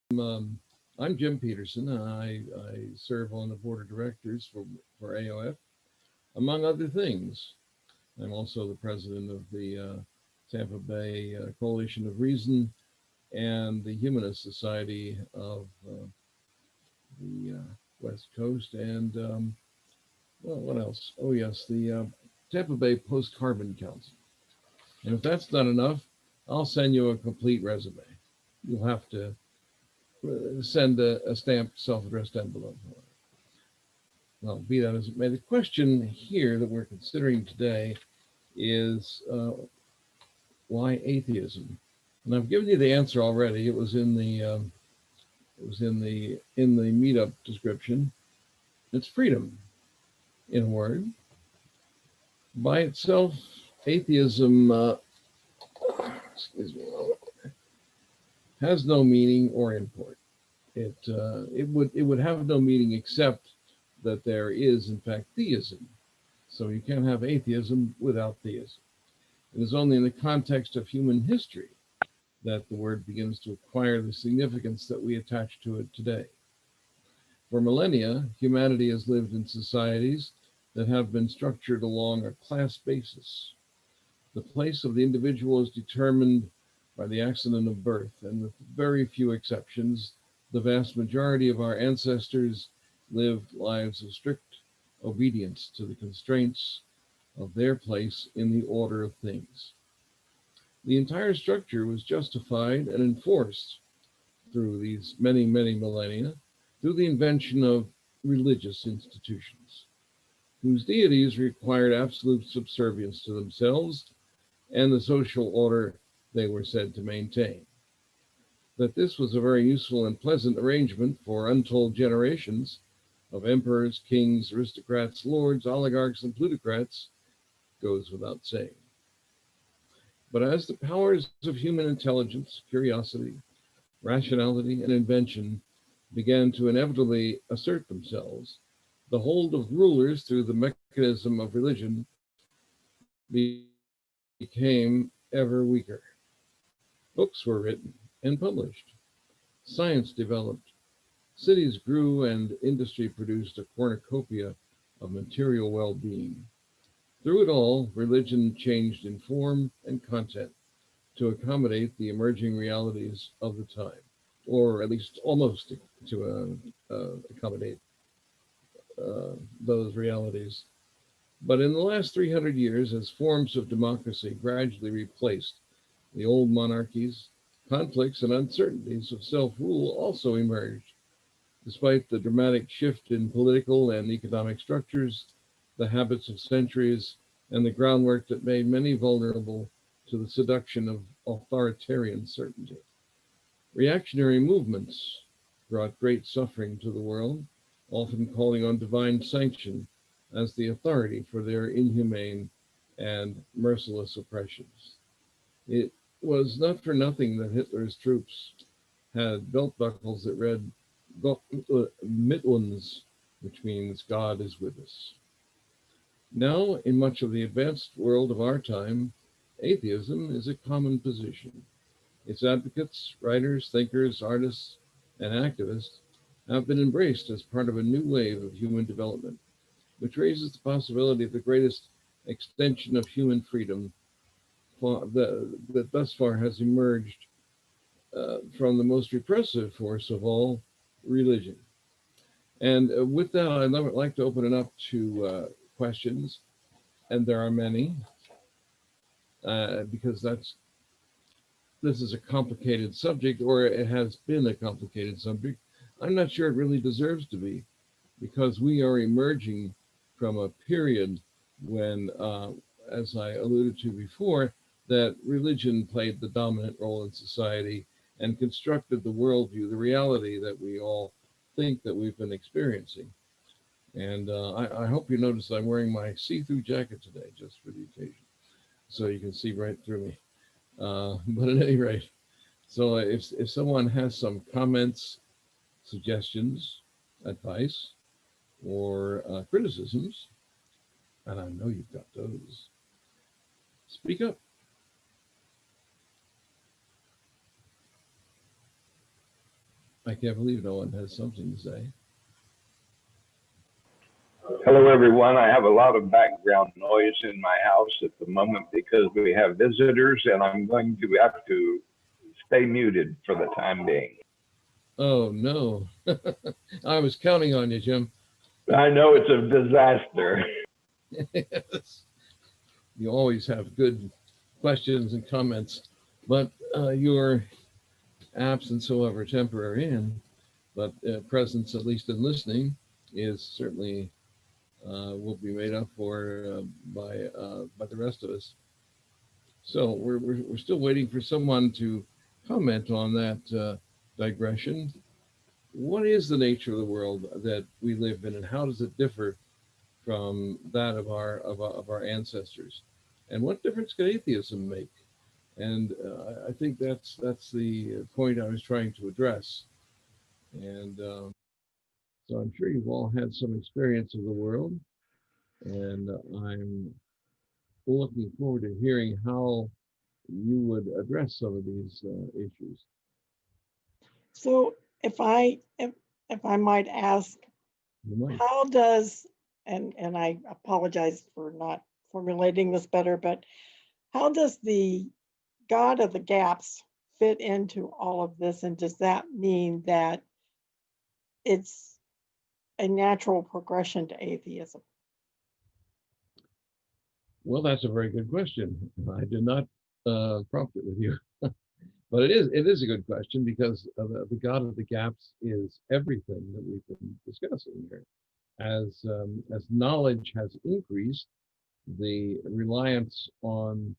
I'm Jim Peterson, and I serve on the board of directors for AOF, among other things. I'm also the president of the Tampa Bay Coalition of Reason and the Humanist Society of the West Coast. And, well, what else? Oh, yes, the Tampa Bay Post Carbon Council. And if that's not enough, I'll send you a complete resume. You'll have to send a stamped self-addressed envelope. Well, be that as it may, the question here that we're considering today is why atheism? And I've given you the answer already. It was in the meetup description. It's freedom, in a word. By itself, atheism excuse me, has no meaning or import. It would have no meaning except that there is in fact theism. So you can't have atheism without theism. It is only in the context of human history that the word begins to acquire the significance that we attach to it today. For millennia, humanity has lived in societies that have been structured along a class basis. The place of the individual is determined by the accident of birth, and with very few exceptions, the vast majority of our ancestors lived lives of strict obedience to the constraints of their place in the order of things. The entire structure was justified and enforced through these many, many millennia through the invention of religious institutions, whose deities required absolute subservience to themselves and the social order they were said to maintain. That this was a very useful and pleasant arrangement for untold generations of emperors, kings, aristocrats, lords, oligarchs, and plutocrats goes without saying. But as the powers of human intelligence, curiosity, rationality, and invention began to inevitably assert themselves, the hold of rulers through the mechanism of religion became ever weaker. Books were written and published. Science developed. Cities grew and industry produced a cornucopia of material well-being. Through it all, religion changed in form and content to accommodate the emerging realities of the time, or at least almost to accommodate those realities. But in the last 300 years, as forms of democracy gradually replaced the old monarchies, conflicts and uncertainties of self-rule also emerged. Despite the dramatic shift in political and economic structures, the habits of centuries, and the groundwork that made many vulnerable to the seduction of authoritarian certainty. Reactionary movements brought great suffering to the world, often calling on divine sanction as the authority for their inhumane and merciless oppressions. It was not for nothing that Hitler's troops had belt buckles that read Gott mit uns, which means God is with us. Now, in much of the advanced world of our time, atheism is a common position. Its advocates, writers, thinkers, artists, and activists have been embraced as part of a new wave of human development, which raises the possibility of the greatest extension of human freedom that thus far has emerged from the most repressive force of all, religion. And with that, I'd like to open it up to questions, and there are many, because this is a complicated subject, or it has been a complicated subject. I'm not sure it really deserves to be, because we are emerging from a period when, as I alluded to before, that religion played the dominant role in society and constructed the worldview, the reality that we all think that we've been experiencing. And I hope you notice I'm wearing my see-through jacket today, just for the occasion, so you can see right through me. But at any rate, so if someone has some comments, suggestions, advice, or criticisms, and I know you've got those, speak up. I can't believe no one has something to say. Hello, everyone. I have a lot of background noise in my house at the moment because we have visitors, and I'm going to have to stay muted for the time being. Oh, no. I was counting on you, Jim. I know it's a disaster. Yes. You always have good questions and comments, but your absence, however temporary, but presence, at least in listening, is certainly will be made up for by the rest of us. So we're still waiting for someone to comment on that digression. What is the nature of the world that we live in, and how does it differ from that of our ancestors? And what difference could atheism make? And I think that's the point I was trying to address. And so I'm sure you've all had some experience of the world, and I'm looking forward to hearing how you would address some of these issues. So if I might ask, You might. how does, and I apologize for not formulating this better, but how does the God of the gaps fit into all of this? And does that mean that it's a natural progression to atheism? Well, that's a very good question. I did not prompt it with you, but it is a good question because the God of the gaps is everything that we've been discussing here. As knowledge has increased, the reliance um,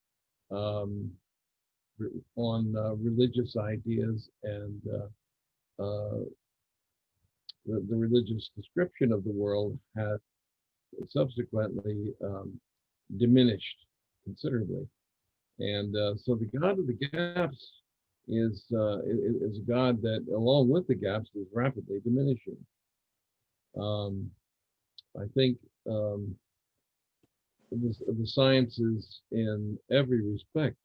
religious ideas and the religious description of the world has subsequently diminished considerably. And so the God of the gaps is a God that, along with the gaps, is rapidly diminishing. I think the sciences, in every respect,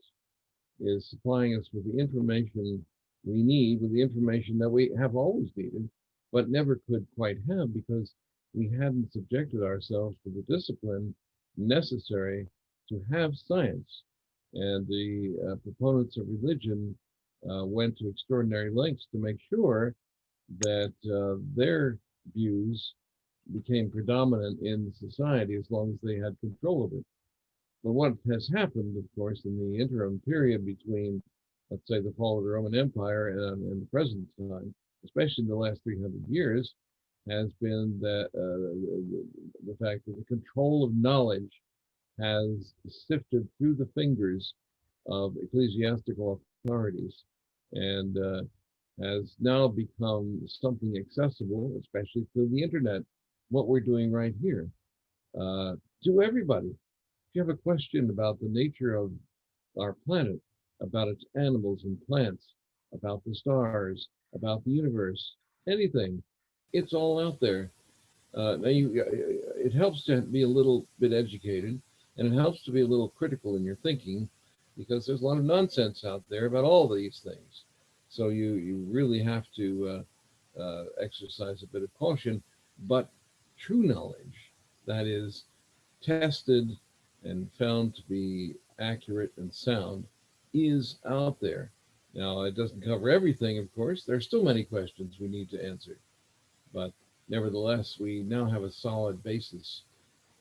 is supplying us with the information we need, with the information that we have always needed, but never could quite have because we hadn't subjected ourselves to the discipline necessary to have science. And the proponents of religion went to extraordinary lengths to make sure that their views became predominant in society as long as they had control of it. But what has happened, of course, in the interim period between, let's say, the fall of the Roman Empire and the present time, especially in the last 300 years, has been that the fact that the control of knowledge has sifted through the fingers of ecclesiastical authorities and has now become something accessible, especially through the internet, what we're doing right here, to everybody. If you have a question about the nature of our planet, about its animals and plants, about the stars, about the universe, anything, it's all out there. It helps to be a little bit educated, and it helps to be a little critical in your thinking, because there's a lot of nonsense out there about all these things. So you really have to exercise a bit of caution, but true knowledge that is tested and found to be accurate and sound is out there. Now, it doesn't cover everything, of course. There are still many questions we need to answer, but nevertheless, we now have a solid basis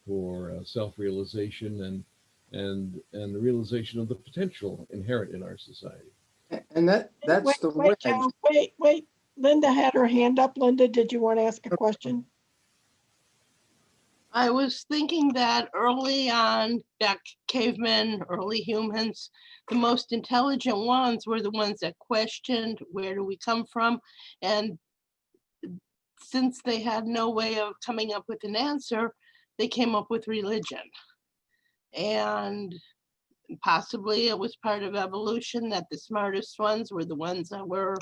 for self-realization and the realization of the potential inherent in our society. And that's Wait, the wait, wedge. Joe, wait. Linda had her hand up. Linda, did you want to ask a question? I was thinking that early on, back cavemen, early humans, the most intelligent ones were the ones that questioned, where do we come from? And since they had no way of coming up with an answer, they came up with religion. And possibly it was part of evolution that the smartest ones were the ones that were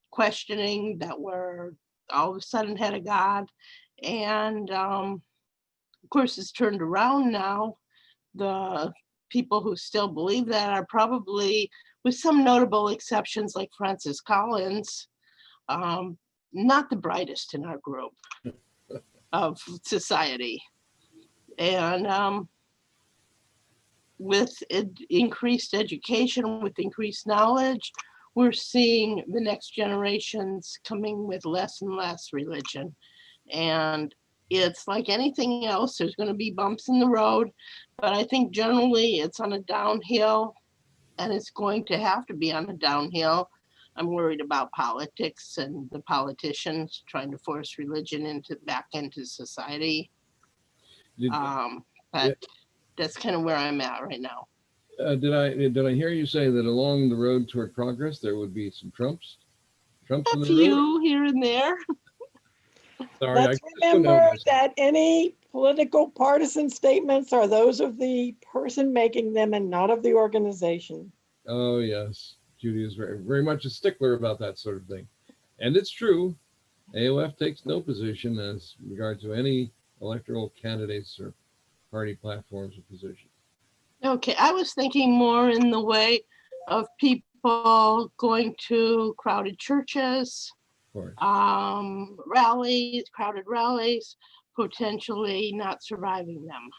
questioning, that were all of a sudden had a God. And of course, it's turned around now. The people who still believe that are probably, with some notable exceptions like Francis Collins, not the brightest in our group of society. And with increased education, with increased knowledge, we're seeing the next generations coming with less and less religion. And it's like anything else, there's going to be bumps in the road, but I think generally it's on a downhill, and it's going to have to be on a downhill. I'm worried about politics and the politicians trying to force religion back into society. Did, But that's kind of where I'm at right now. did I hear you say that along the road toward progress there would be some Trumps in A the road? few here and there. Sorry, Let's remember that any political partisan statements are those of the person making them and not of the organization. Oh yes, Judy is very much a stickler about that sort of thing, and it's true. AOF takes no position as regard to any electoral candidates or party platforms or positions. Okay, I was thinking more in the way of people going to crowded churches, Of course. rallies, crowded rallies, potentially not surviving them.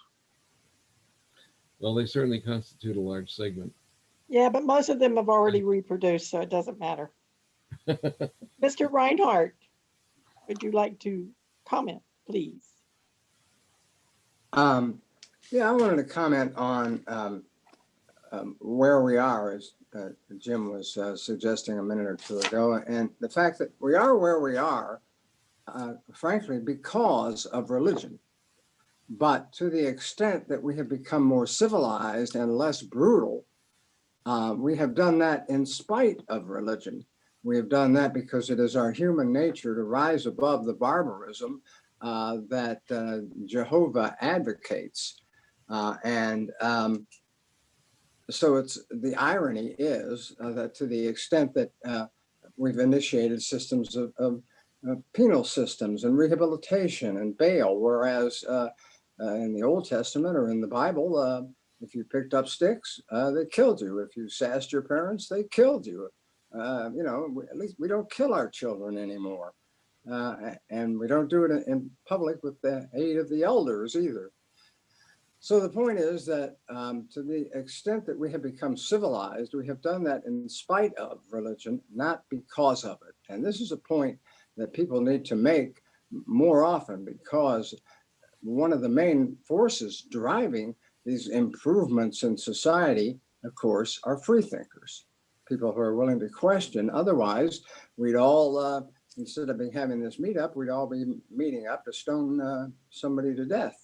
Well, they certainly constitute a large segment. Yeah, but most of them have already reproduced, so it doesn't matter. Mr. Reinhardt, would you like to comment, please? Yeah, I wanted to comment on where we are, as Jim was suggesting a minute or two ago, and the fact that we are where we are, frankly, because of religion. But to the extent that we have become more civilized and less brutal, we have done that in spite of religion. We have done that because it is our human nature to rise above the barbarism that Jehovah advocates. So it's the irony is that to the extent that we've initiated systems of penal systems and rehabilitation and bail, whereas in the Old Testament or in the Bible, if you picked up sticks, they killed you. If you sassed your parents, they killed you. At least we don't kill our children anymore. And we don't do it in public with the aid of the elders either. So the point is that to the extent that we have become civilized, we have done that in spite of religion, not because of it. And this is a point that people need to make more often, because one of the main forces driving these improvements in society, of course, are free thinkers, people who are willing to question. Otherwise, we'd all, instead of having this meetup, we'd all be meeting up to stone somebody to death,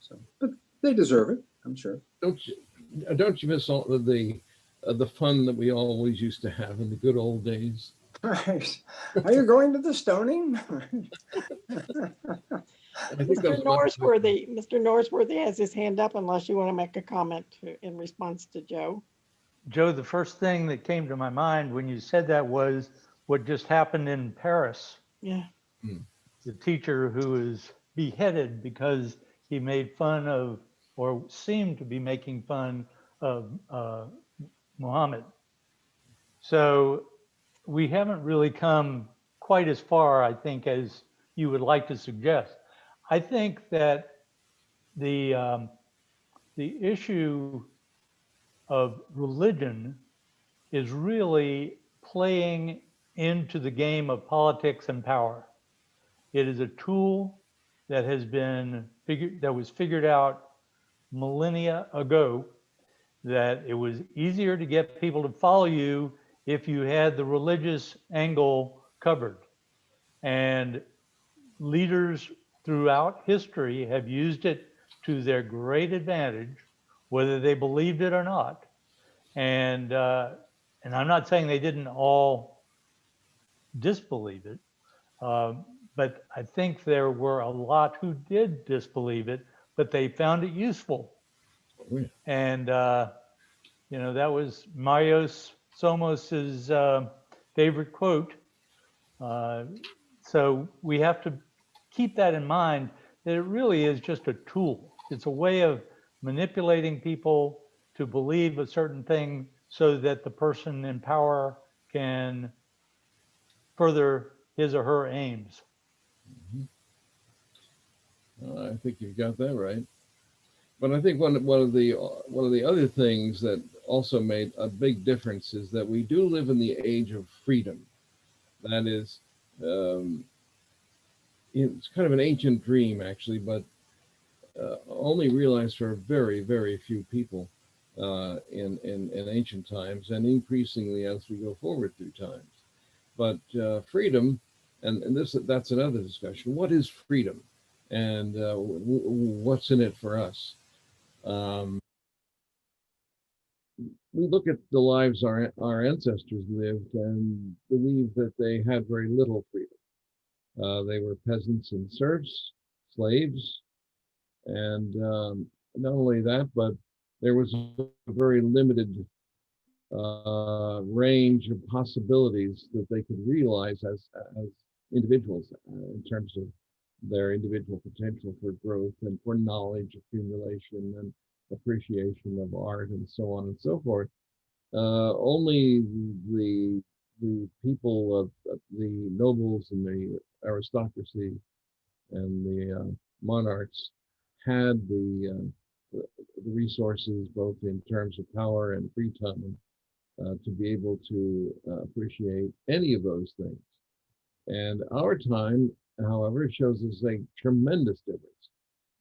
So, but they deserve it, I'm sure. Don't you miss all of the fun that we always used to have in the good old days? Right. Are you going to the stoning? Mr. Norsworthy has his hand up unless you want to make a comment in response to Joe. Joe, the first thing that came to my mind when you said that was what just happened in Paris. Yeah. The teacher who was beheaded because he made fun of, or seemed to be making fun of, Muhammad. So we haven't really come quite as far, I think, as you would like to suggest. I think that the issue of religion is really playing into the game of politics and power. It is a tool that was figured out millennia ago, that it was easier to get people to follow you if you had the religious angle covered. And leaders throughout history have used it to their great advantage, whether they believed it or not. And I'm not saying they didn't all disbelieve it, but I think there were a lot who did disbelieve it, but they found it useful. Oh, yeah. And that was Marios Somos's favorite quote. So we have to keep that in mind, that it really is just a tool. It's a way of manipulating people to believe a certain thing so that the person in power can further his or her aims. I think you've got that right. But I think one of the other things that also made a big difference is that we do live in the age of freedom. That is, it's kind of an ancient dream, actually, but only realized for very, very few people in ancient times, and increasingly as we go forward through times. But freedom, and that's another discussion. What is freedom, and what's in it for us? We look at the lives our ancestors lived and believe that they had very little freedom. They were peasants and serfs, slaves, and not only that, but there was a very limited range of possibilities that they could realize as individuals in terms of their individual potential for growth and for knowledge accumulation and appreciation of art and so on and so forth. Only the people of the nobles and the aristocracy and the monarchs had the resources, both in terms of power and free time, to be able to appreciate any of those things. And our time, however, shows us a tremendous difference.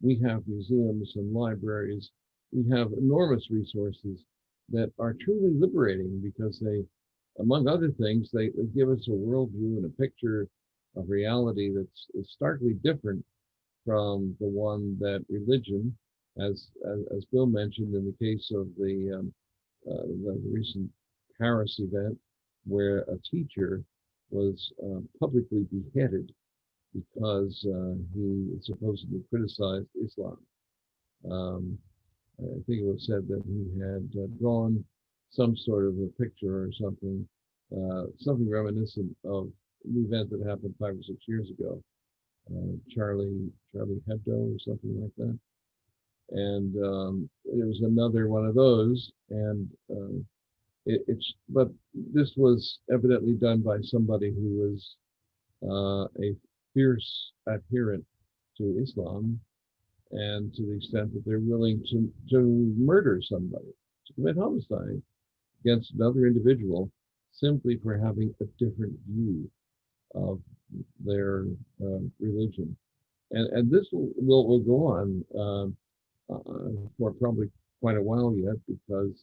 We have museums and libraries. We have enormous resources that are truly liberating because they, among other things, they give us a worldview and a picture of reality that's starkly different from the one that religion, as Bill mentioned in the case of the recent Paris event, where a teacher was publicly beheaded because he supposedly criticized Islam. I think it was said that he had drawn some sort of a picture or something, something reminiscent of the event that happened 5 or 6 years ago, Charlie Hebdo or something like that. And it was another one of those, and but this was evidently done by somebody who was a fierce adherent to Islam, and to the extent that they're willing to murder somebody, to commit homicide against another individual simply for having a different view of their religion. And this will go on for probably quite a while yet, because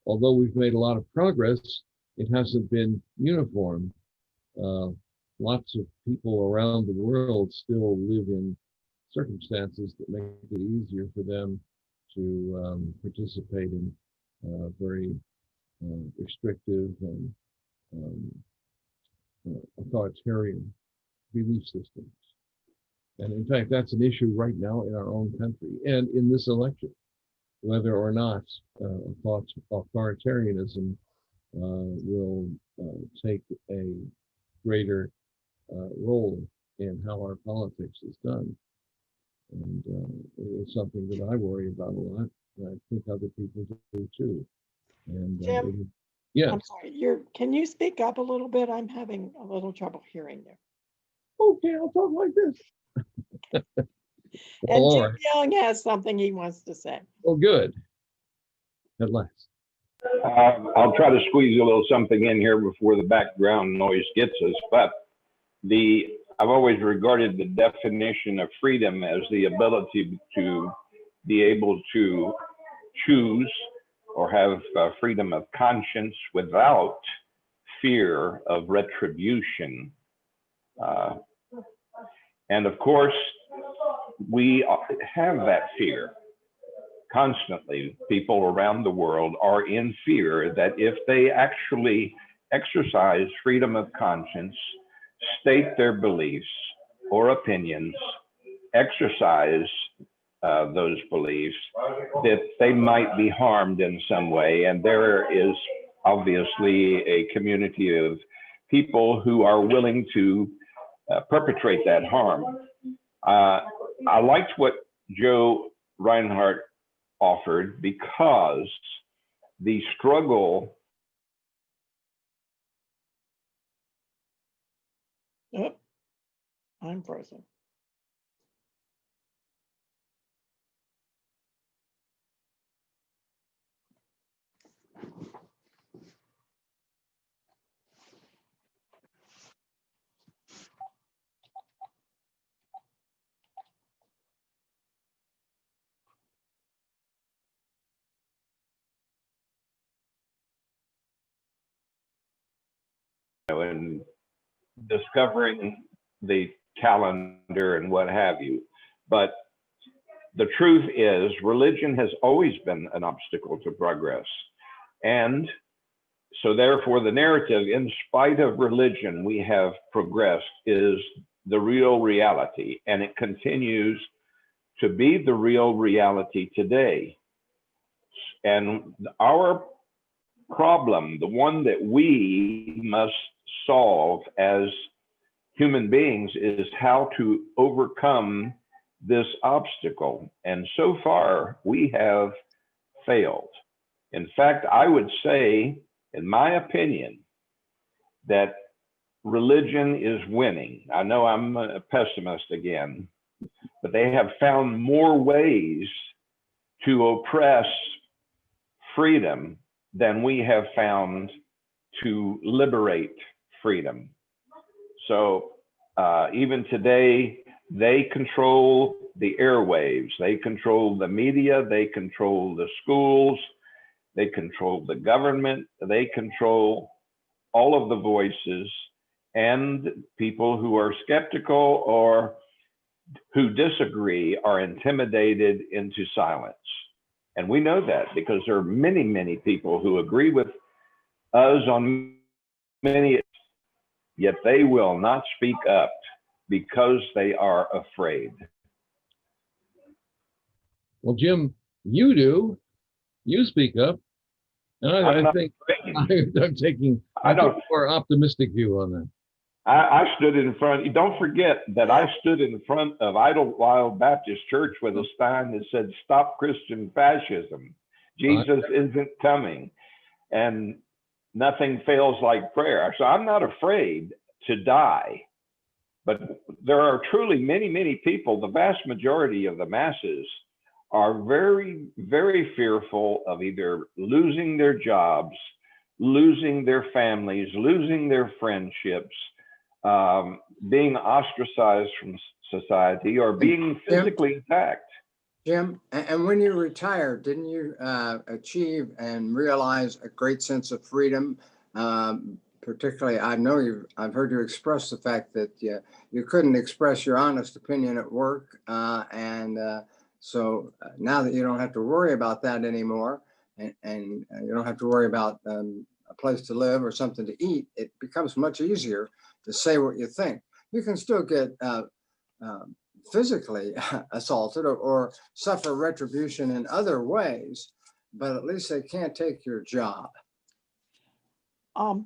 although we've made a lot of progress, it hasn't been uniform. Lots of people around the world still live in circumstances that make it easier for them to participate in very restrictive and authoritarian belief systems. And in fact, that's an issue right now in our own country and in this election, whether or not authoritarianism will take a greater role in how our politics is done. And it's something that I worry about a lot. And I think other people do too. And Jim, yeah. I'm sorry, can you speak up a little bit? I'm having a little trouble hearing you. Okay, I'll talk like this. And All Jim right. Young has something he wants to say. Well, good. At last. I'll try to squeeze a little something in here before the background noise gets us, but I've always regarded the definition of freedom as the ability to be able to choose or have freedom of conscience without fear of retribution. And of course, we have that fear constantly. People around the world are in fear that if they actually exercise freedom of conscience, state their beliefs or opinions, exercise those beliefs, that they might be harmed in some way. And there is obviously a community of people who are willing to perpetrate that harm. I liked what Joe Reinhardt offered, because the struggle. Oh, I'm frozen. And discovering the calendar and what have you. But the truth is, religion has always been an obstacle to progress. And so therefore the narrative, in spite of religion, we have progressed, is the real reality. And it continues to be the real reality today. And our problem, the one that we must solve as human beings, is how to overcome this obstacle. And so far, we have failed. In fact, I would say, in my opinion, that religion is winning. I know I'm a pessimist again, but they have found more ways to oppress freedom than we have found to liberate freedom. So even today, they control the airwaves, they control the media, they control the schools, they control the government, they control all of the voices, and people who are skeptical or who disagree are intimidated into silence. And we know that because there are many, many people who agree with us on many, yet they will not speak up because they are afraid. Well, Jim, you do. You speak up. And I think I'm taking a more optimistic view on that. I stood in front, don't forget that I stood in front of Idlewild Baptist Church with a sign that said, "Stop Christian Fascism. Jesus isn't coming." And nothing fails like prayer. So I'm not afraid to die. But there are truly many, many people, the vast majority of the masses, are very, very fearful of either losing their jobs, losing their families, losing their friendships, being ostracized from society, or being physically attacked. Jim, and when you retired, didn't you achieve and realize a great sense of freedom? Particularly, I've heard you express the fact that you couldn't express your honest opinion at work, so now that you don't have to worry about that anymore, and you don't have to worry about a place to live or something to eat, it becomes much easier to say what you think. You can still get physically assaulted or suffer retribution in other ways, but at least they can't take your job.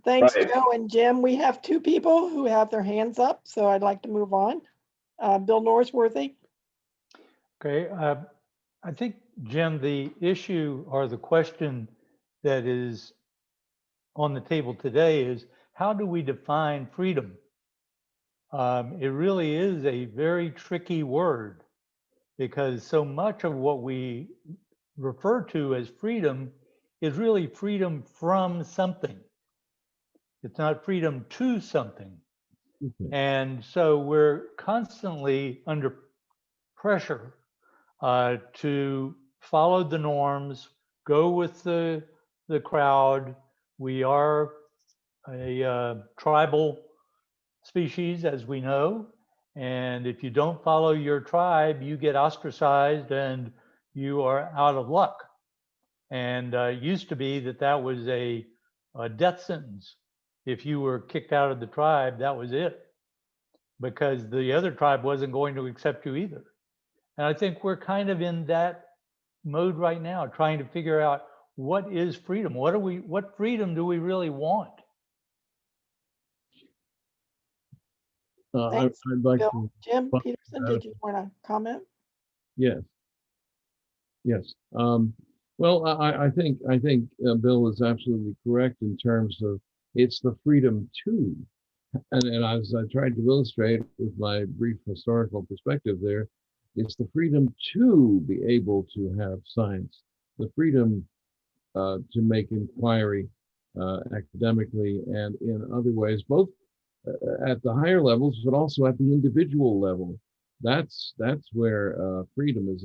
Thanks, Right. Joe and Jim. We have two people who have their hands up, so I'd like to move on. Bill Norsworthy. Okay, I think, Jim, the issue or the question that is on the table today is, how do we define freedom? It really is a very tricky word, because so much of what we refer to as freedom is really freedom from something. It's not freedom to something. And so we're constantly under pressure to follow the norms, go with the crowd. We are a tribal species, as we know. And if you don't follow your tribe, you get ostracized and you are out of luck. And it used to be that was a death sentence. If you were kicked out of the tribe, that was it, because the other tribe wasn't going to accept you either. And I think we're kind of in that mode right now, trying to figure out what is freedom. What freedom do we really want? I'd like Bill. to. Jim Peterson, did you want to comment? Yes. Yes. Well, I think Bill is absolutely correct in terms of it's the freedom to, and as I tried to illustrate with my brief historical perspective there, it's the freedom to be able to have science, the freedom to make inquiry academically and in other ways, both at the higher levels, but also at the individual level. That's where freedom is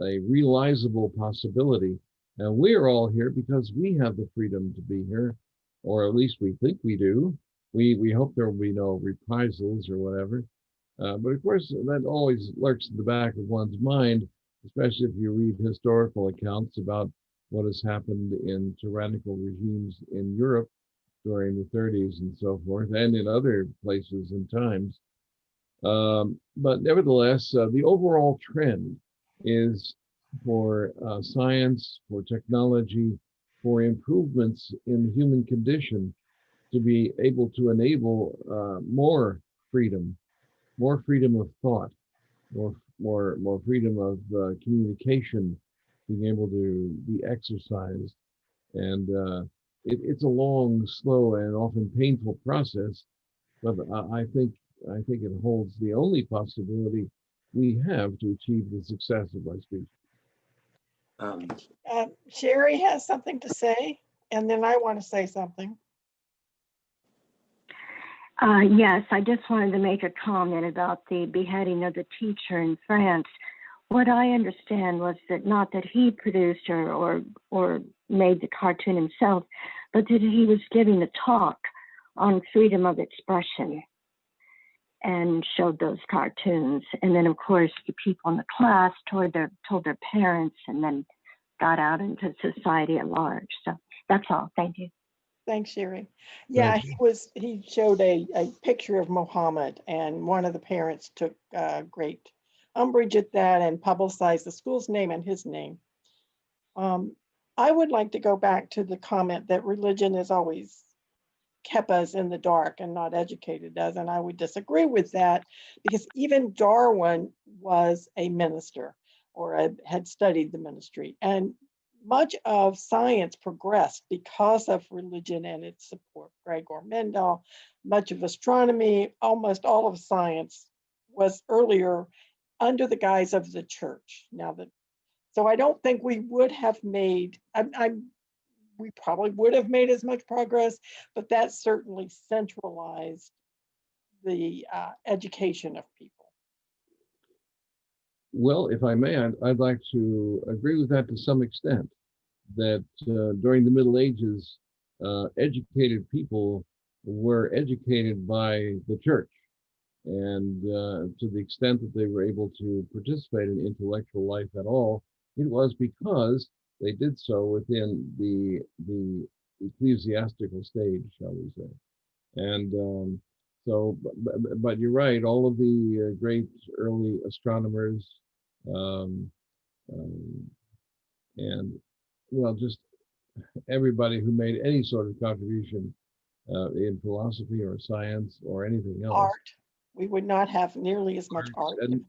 a realizable possibility. And we're all here because we have the freedom to be here, or at least we think we do. We hope there will be no reprisals or whatever. But of course, that always lurks in the back of one's mind, especially if you read historical accounts about what has happened in tyrannical regimes in Europe during the 30s and so forth, and in other places and times. But nevertheless, the overall trend is for science, for technology, for improvements in the human condition to be able to enable more freedom of thought, more freedom of communication, being able to be exercised, and it's a long, slow, and often painful process. But I think it holds the only possibility we have to achieve the success of our species. Um, Sherry has something to say, and then I want to say something. Yes, I just wanted to make a comment about the beheading of the teacher in France. What I understand was that not that he produced or made the cartoon himself, but that he was giving a talk on freedom of expression and showed those cartoons. And then, of course, the people in the class told their parents and then got out into society at large. So that's all. Thank you. Thanks, Sherry. Yeah, he showed a picture of Muhammad, and one of the parents took great umbrage at that and publicized the school's name and his name. I would like to go back to the comment that religion has always kept us in the dark and not educated us, and I would disagree with that, because even Darwin was a minister or had studied the ministry, and much of science progressed because of religion and its support. Gregor Mendel, much of astronomy, almost all of science was earlier under the guise of the church. So I don't think we would have made, we probably would have made as much progress, but that certainly centralized the education of people. Well, if I may, I'd like to agree with that to some extent, that during the Middle Ages, educated people were educated by the church. And to the extent that they were able to participate in intellectual life at all, it was because they did so within the ecclesiastical stage, shall we say. And but you're right, all of the great early astronomers, um, um, and well, just everybody who made any sort of contribution in philosophy or science or anything else. Art. We would not have nearly as much art. And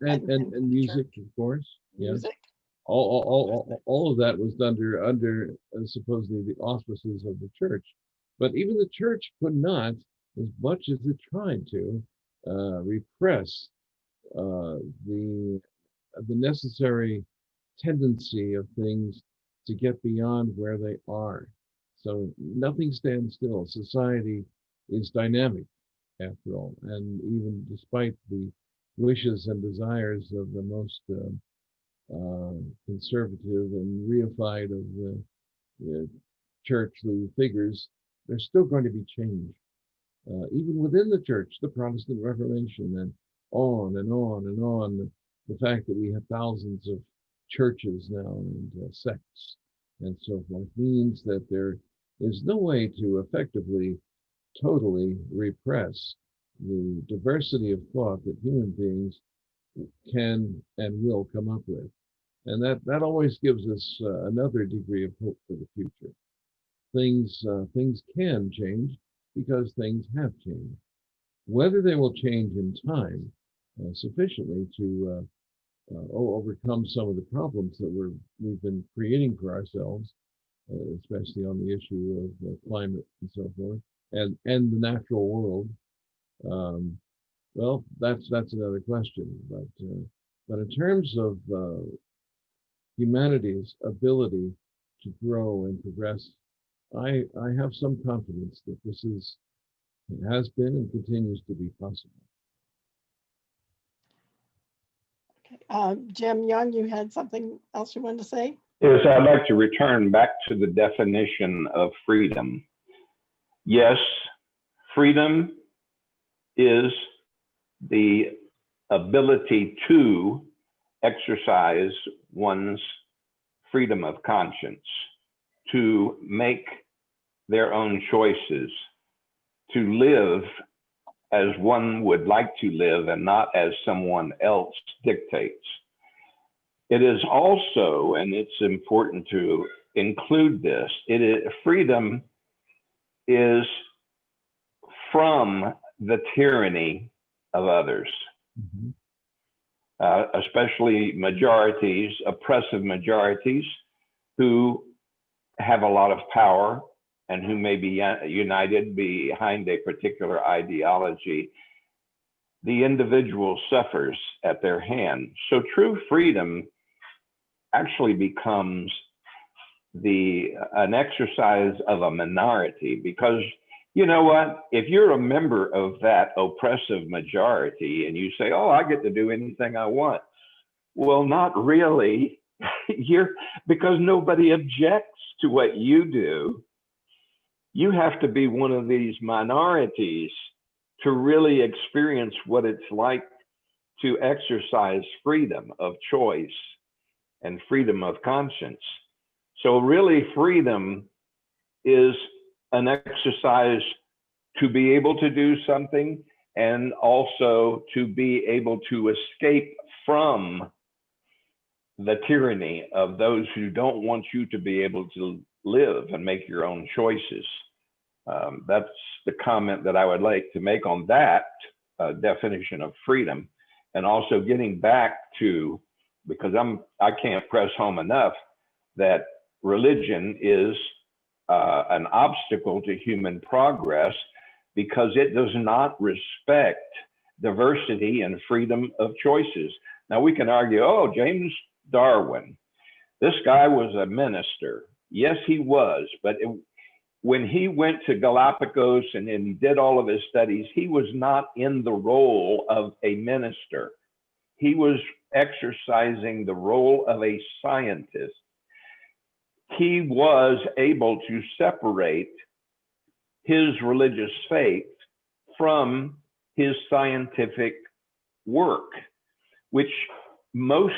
music, of course. Music. Yes. All of that was under supposedly the auspices of the church. But even the church could not, as much as it tried to, repress the necessary tendency of things to get beyond where they are. So nothing stands still. Society is dynamic, after all, and even despite the wishes and desires of the most conservative and reified of the churchly figures, there's still going to be change. Even within the church, the Protestant Reformation, and on and on and on. The fact that we have thousands of churches now and sects and so forth means that there is no way to effectively, totally repress the diversity of thought that human beings can and will come up with. And that always gives us another degree of hope for the future. Things can change because things have changed. Whether they will change in time sufficiently to overcome some of the problems that we've been creating for ourselves, especially on the issue of climate and so forth, and the natural world. Well, that's another question. But in terms of humanity's ability to grow and progress, I have some confidence that it has been and continues to be possible. Jim Young, you had something else you wanted to say? Yes, I'd like to return back to the definition of freedom. Yes, freedom is the ability to exercise one's freedom of conscience, to make their own choices, to live as one would like to live and not as someone else dictates. It is also, and it's important to include this, freedom is from the tyranny of others, especially majorities, oppressive majorities who have a lot of power and who may be united behind a particular ideology. The individual suffers at their hand. So true freedom actually becomes an exercise of a minority, because you know what? If you're a member of that oppressive majority and you say, oh, I get to do anything I want. Well, not really. Because nobody objects to what you do. You have to be one of these minorities to really experience what it's like to exercise freedom of choice and freedom of conscience. So really, freedom is an exercise to be able to do something and also to be able to escape from the tyranny of those who don't want you to be able to live and make your own choices. That's the comment that I would like to make on that definition of freedom. And also getting back to, because I can't press home enough that religion is an obstacle to human progress because it does not respect diversity and freedom of choices. Now we can argue, oh, James Darwin, this guy was a minister. Yes, he was, but when he went to Galapagos and he did all of his studies, he was not in the role of a minister. He was exercising the role of a scientist. He was able to separate his religious faith from his scientific work, which most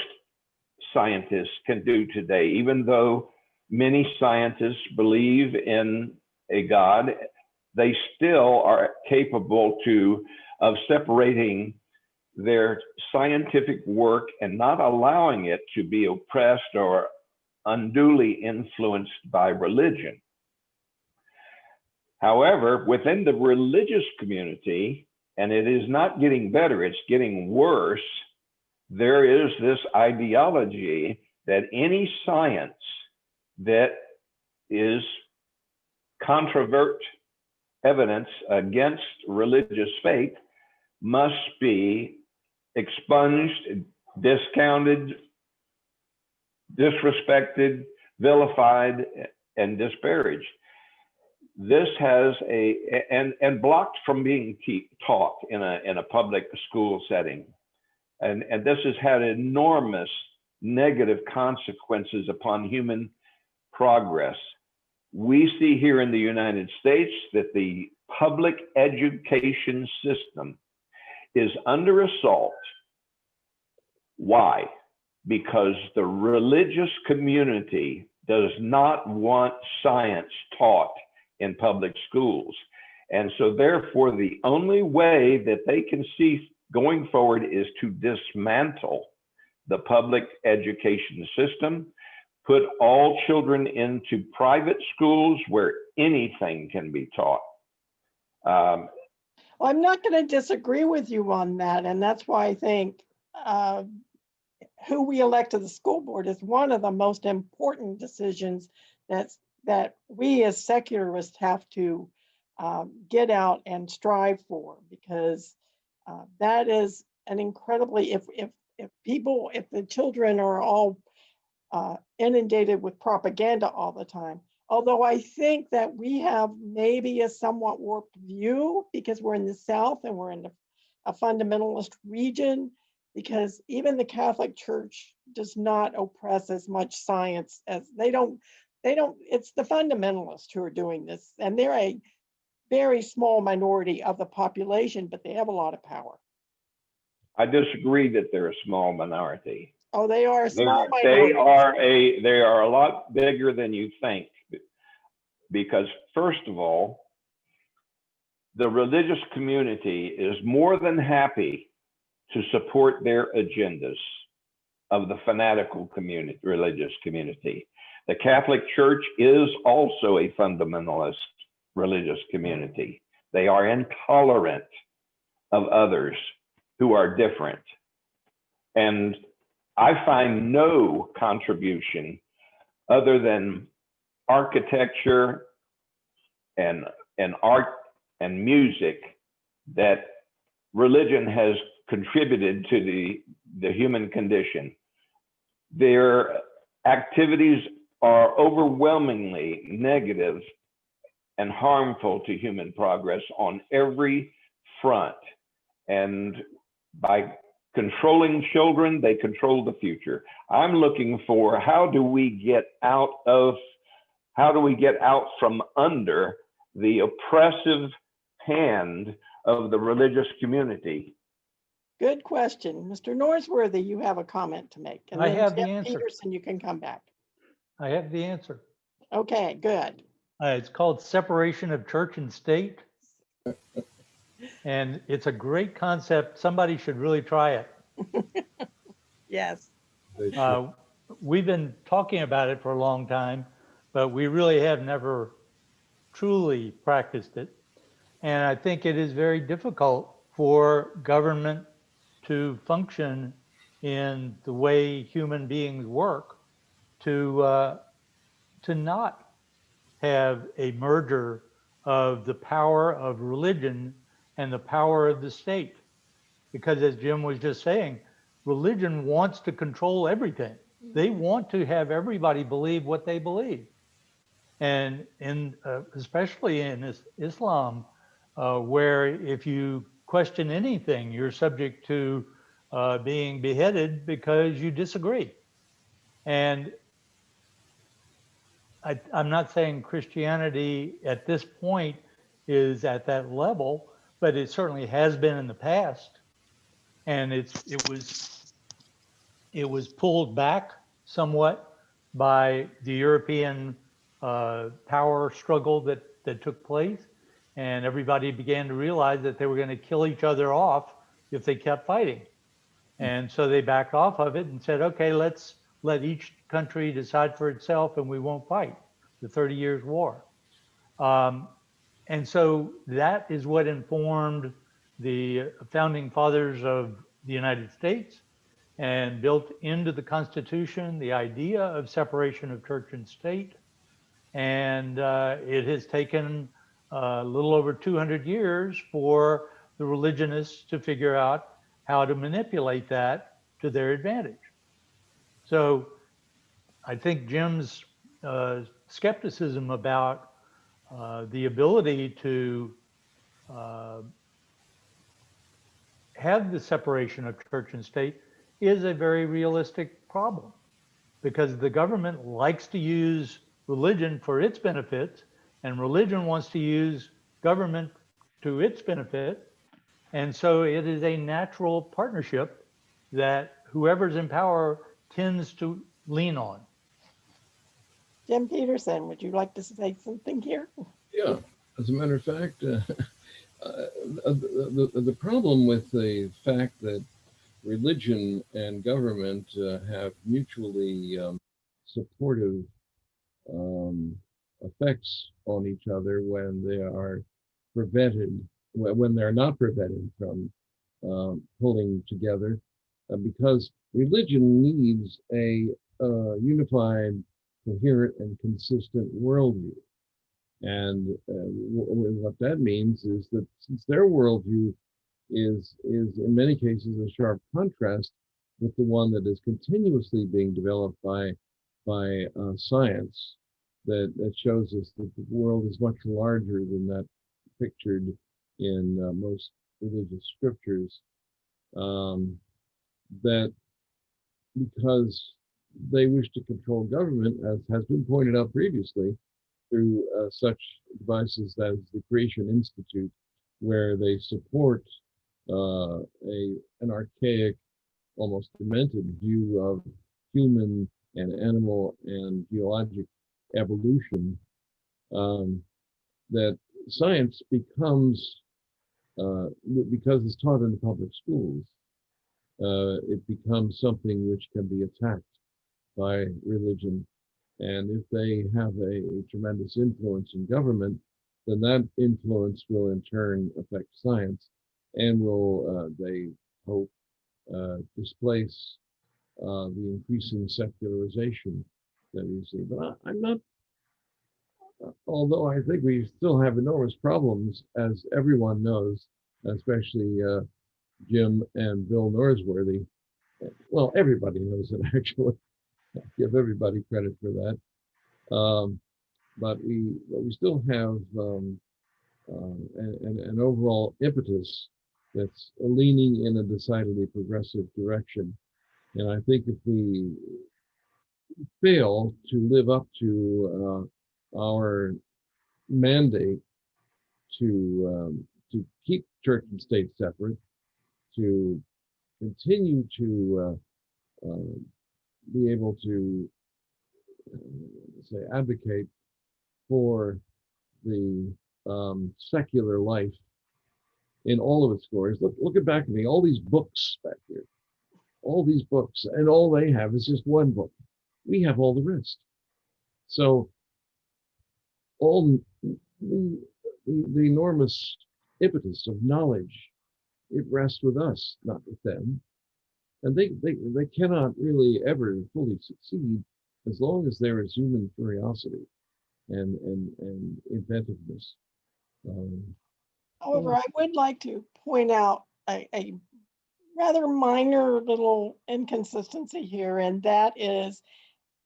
scientists can do today. Even though many scientists believe in a God, they still are capable of separating their scientific work and not allowing it to be oppressed or unduly influenced by religion. However, within the religious community, and it is not getting better, it's getting worse, there is this ideology that any science that is controvert evidence against religious faith must be expunged, discounted, disrespected, vilified, and disparaged. This has and blocked from being taught in a public school setting. And this has had enormous negative consequences upon human progress. We see here in the United States that the public education system is under assault. Why? Because the religious community does not want science taught in public schools. And so therefore, the only way that they can see going forward is to dismantle the public education system, put all children into private schools where anything can be taught. Well, I'm not going to disagree with you on that. And that's why I think who we elect to the school board is one of the most important decisions that we as secularists have to get out and strive for, because that is an incredibly, if the children are all inundated with propaganda all the time. Although I think that we have maybe a somewhat warped view because we're in the South and we're in a fundamentalist region, because even the Catholic Church does not oppress as much science as it's the fundamentalists who are doing this, and they're a very small minority of the population, but they have a lot of power. I disagree that they're a small minority. Oh, they are a small They minority. they are a lot bigger than you think, because first of all, the religious community is more than happy to support their agendas of the fanatical community, religious community. The Catholic Church is also a fundamentalist religious community. They are intolerant of others who are different. And I find no contribution other than architecture and art and music that religion has contributed to the human condition. Their activities are overwhelmingly negative and harmful to human progress on every front. And by controlling children, they control the future. I'm looking for how do we get out from under the oppressive hand of the religious community? Good question. Mr. Norsworthy, you have a comment to make. And I then have the Jim answer. Peterson, you can come back. I have the answer. Okay, good. It's called separation of church and state. And it's a great concept. Somebody should really try it. Yes. We've been talking about it for a long time, but we really have never truly practiced it. And I think it is very difficult for government to function in the way human beings work to not have a merger of the power of religion and the power of the state. Because as Jim was just saying, religion wants to control everything. They want to have everybody believe what they believe. And especially in Islam, where if you question anything, you're subject to being beheaded because you disagree. And I'm not saying Christianity at this point is at that level, but it certainly has been in the past. And it was pulled back somewhat by the European power struggle that took place. And everybody began to realize that they were going to kill each other off if they kept fighting. And so they backed off of it and said, okay, let's let each country decide for itself and we won't fight. The 30 Years' War. And so that is what informed the founding fathers of the United States and built into the Constitution the idea of separation of church and state. And it has taken a little over 200 years for the religionists to figure out how to manipulate that to their advantage. So I think Jim's skepticism about the ability to have the separation of church and state is a very realistic problem, because the government likes to use religion for its benefits, and religion wants to use government to its benefit. And so it is a natural partnership that whoever's in power tends to lean on. Jim Peterson, would you like to say something here? Yeah, as a matter of fact, the problem with the fact that religion and government have mutually supportive effects on each other when they are when they're not prevented from pulling together, because religion needs a unified, coherent, and consistent worldview. And what that means is that since their worldview is in many cases a sharp contrast with the one that is continuously being developed by science, that shows us that the world is much larger than that pictured in most religious scriptures. That because they wish to control government, as has been pointed out previously, through such devices as the Creation Institute, where they support an archaic, almost demented view of human and animal and geologic evolution, that science becomes, because it's taught in the public schools, it becomes something which can be attacked by religion. And if they have a tremendous influence in government, then that influence will in turn affect science and will, they hope, displace the increasing secularization that we see. But I'm not, although I think we still have enormous problems, as everyone knows, especially Jim and Bill Norsworthy. Well, everybody knows it actually. I give everybody credit for that. But we still have an overall impetus that's leaning in a decidedly progressive direction. And I think if we fail to live up to our mandate to keep church and state separate, to continue to be able to say advocate for the secular life in all of its glories. Look back at me, all these books back here, all these books, and all they have is just one book. We have all the rest. So all the enormous impetus of knowledge, it rests with us, not with them. And they cannot really ever fully succeed as long as there is human curiosity and inventiveness. However, I would like to point out a rather minor little inconsistency here, and that is,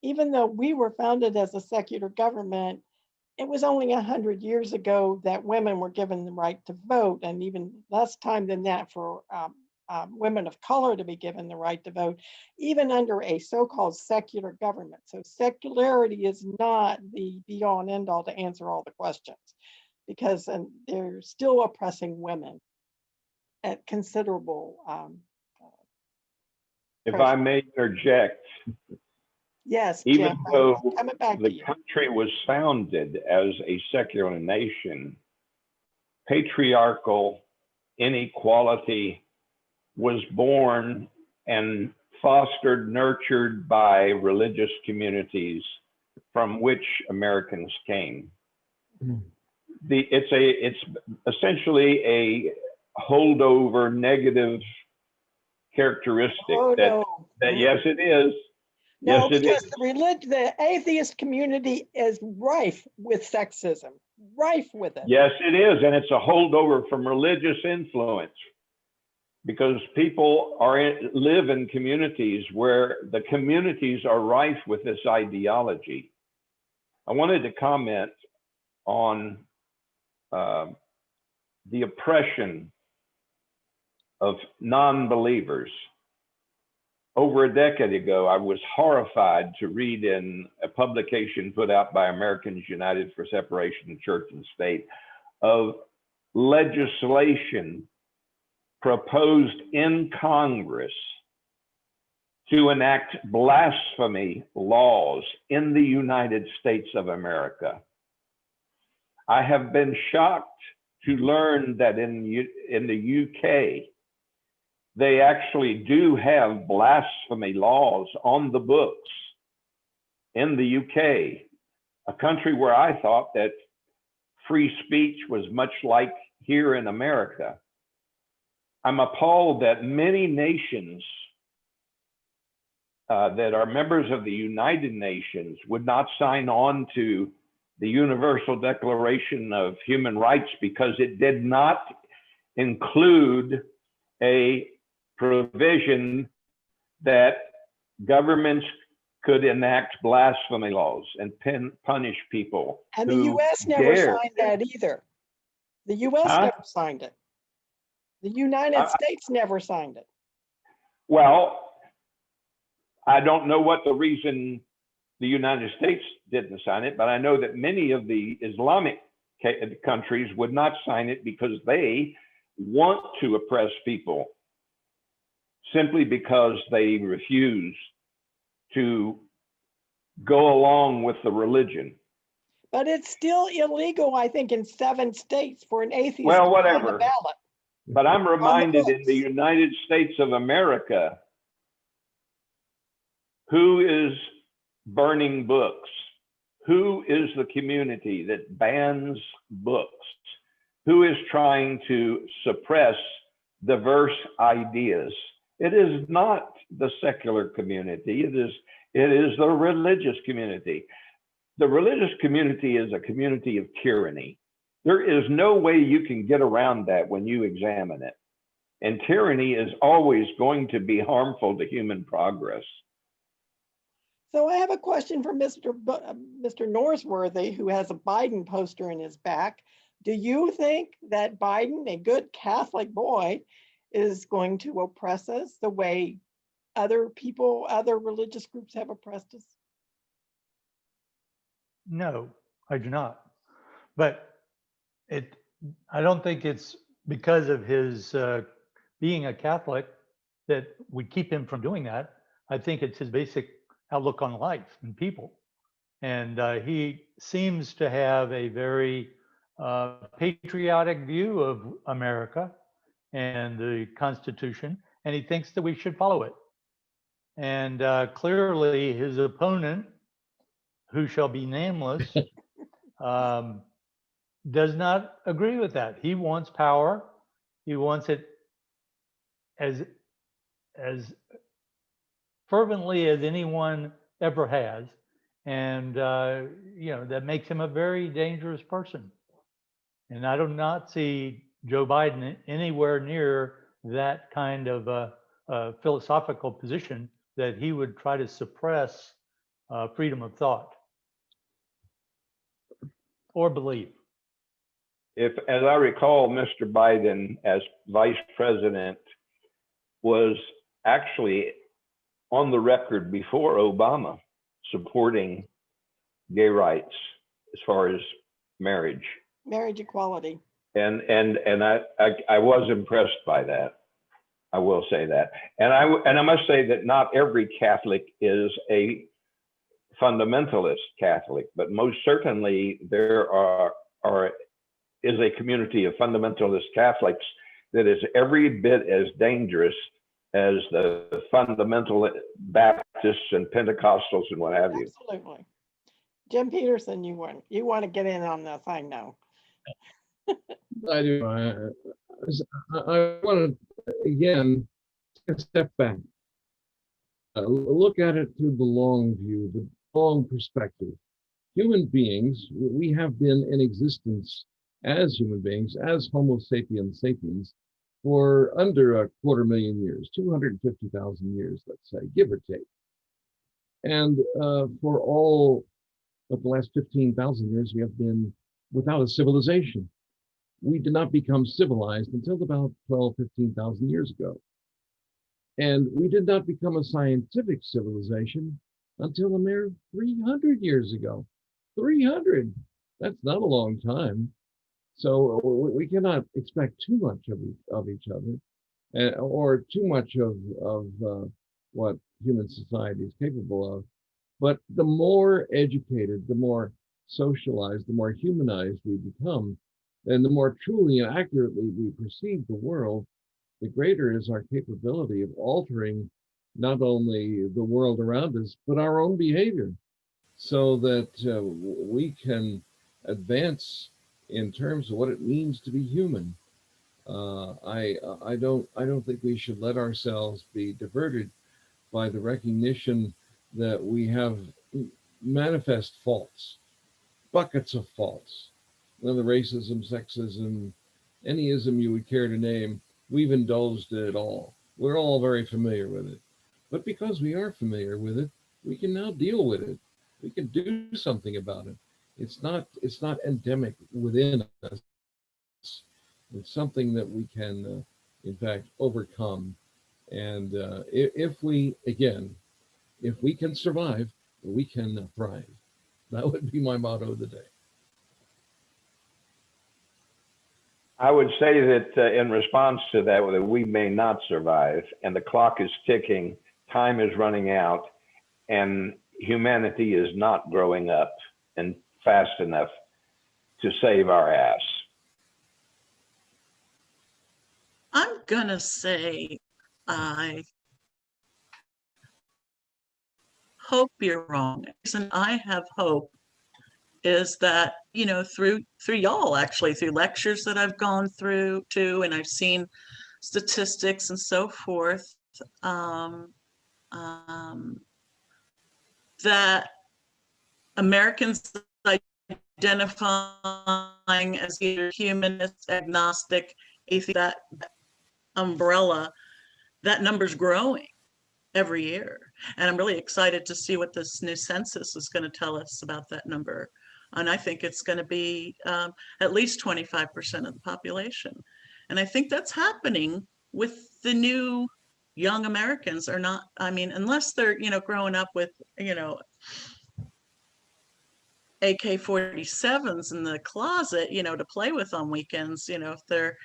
even though we were founded as a secular government, it was only 100 years ago that women were given the right to vote, and even less time than that for women of color to be given the right to vote, even under a so-called secular government. So secularity is not the be-all and end-all to answer all the questions, because they're still oppressing women at considerable If pressure. I may interject, Yes, even Jim, though coming back to the you. country was founded as a secular nation, patriarchal inequality was born and fostered, nurtured by religious communities from which Americans came. It's essentially a holdover negative characteristic that yes, it is. No, Yes, it because is. the atheist community is rife with sexism, rife with it. Yes, it is. And it's a holdover from religious influence, because people live in communities where the communities are rife with this ideology. I wanted to comment on the oppression of non-believers. Over a decade ago, I was horrified to read in a publication put out by Americans United for Separation of Church and State of legislation proposed in Congress to enact blasphemy laws in the United States of America. I have been shocked to learn that in the UK, they actually do have blasphemy laws on the books in the UK, a country where I thought that free speech was much like here in America. I'm appalled that many nations that are members of the United Nations would not sign on to the Universal Declaration of Human Rights because it did not include a provision that governments could enact blasphemy laws and punish people. And the who US never dare. signed that either. The US Huh? never signed it. The United States never signed it. Well, I don't know what the reason the United States didn't sign it, but I know that many of the Islamic countries would not sign it because they want to oppress people simply because they refuse to go along with the religion. But it's still illegal, I think, in 7 states for an atheist Well, to be on the whatever. ballot. But I'm reminded in the books. United States of America, who is burning books? Who is the community that bans books? Who is trying to suppress diverse ideas? It is not the secular community. It is the religious community. The religious community is a community of tyranny. There is no way you can get around that when you examine it. And tyranny is always going to be harmful to human progress. So I have a question for Mr. Norsworthy, who has a Biden poster in his back. Do you think that Biden, a good Catholic boy, is going to oppress us the way other people, other religious groups have oppressed us? No, I do not. But I don't think it's because of his being a Catholic that would keep him from doing that. I think it's his basic outlook on life and people. And he seems to have a very patriotic view of America and the Constitution, and he thinks that we should follow it. And clearly his opponent, who shall be nameless, does not agree with that. He wants power. He wants it as fervently as anyone ever has. And, that makes him a very dangerous person. And I do not see Joe Biden anywhere near that kind of philosophical position that he would try to suppress freedom of thought or belief. If, as I recall, Mr. Biden as vice president was actually on the record before Obama supporting gay rights as far as marriage. Marriage equality. And I was impressed by that. I will say that. And I must say that not every Catholic is a fundamentalist Catholic, but most certainly there is a community of fundamentalist Catholics that is every bit as dangerous as the fundamental Baptists and Pentecostals and what have you. Absolutely. Jim Peterson, you want to get in on this, I know. I do. I want to, again, take a step back. Look at it through the long view, the long perspective. Human beings, we have been in existence as human beings, as Homo sapiens sapiens, for under 250,000 years, 250,000 years, let's say, give or take. And for all of the last 15,000 years, we have been without a civilization. We did not become civilized until about 12, 15,000 years ago. And we did not become a scientific civilization until a mere 300 years ago. 300, that's not a long time. So we cannot expect too much of each other, or too much of what human society is capable of. But the more educated, the more socialized, the more humanized we become, and the more truly and accurately we perceive the world, the greater is our capability of altering not only the world around us, but our own behavior, so that we can advance in terms of what it means to be human. I don't think we should let ourselves be diverted by the recognition that we have manifest faults, buckets of faults. Whether racism, sexism, any ism you would care to name, we've indulged in it all. We're all very familiar with it. But because we are familiar with it, we can now deal with it. We can do something about it. It's not endemic within us. It's something that we can, in fact, overcome. And if we, again, if we can survive, we can thrive. That would be my motto of the day. I would say that in response to that, that we may not survive, and the clock is ticking, time is running out, and humanity is not growing up and fast enough to save our ass. I'm gonna say I hope you're wrong. The reason I have hope is that, you know, through y'all, actually, through lectures that I've gone through too, and I've seen statistics and so forth, that Americans identifying as either humanist, agnostic, atheist, that umbrella, that number's growing every year. And I'm really excited to see what this new census is going to tell us about that number. And I think it's going to be at least 25% of the population. And I think that's happening with the new young Americans are not, I mean, unless they're, you know, growing up with, you know, AK-47s in the closet, you know, to play with on weekends, you know, if they're,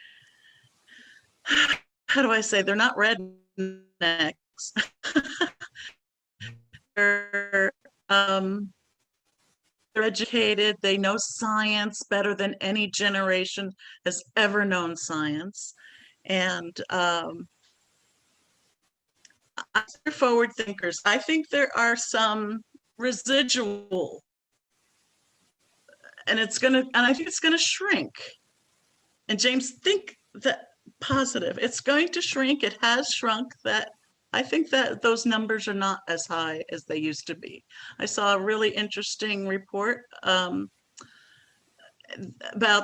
how do I say, they're not rednecks. They're educated, they know science better than any generation has ever known science. And they're forward thinkers. I think there are some residual, and I think it's gonna shrink. And James, think that positive. It's going to shrink. It has shrunk. That I think that those numbers are not as high as they used to be. I saw a really interesting report about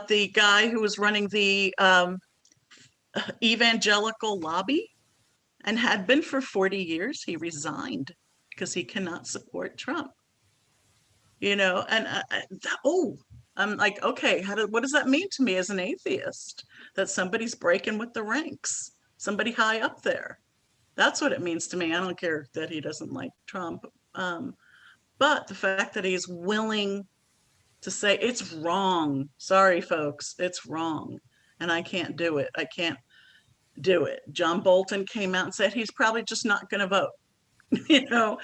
the guy who was running the evangelical lobby and had been for 40 years. He resigned because he cannot support Trump. You know, and I'm like, okay, what does that mean to me as an atheist? That somebody's breaking with the ranks, somebody high up there. That's what it means to me. I don't care that he doesn't like Trump. But the fact that he's willing to say it's wrong. Sorry, folks, it's wrong. And I can't do it. I can't do it. John Bolton came out and said he's probably just not going to vote. You know,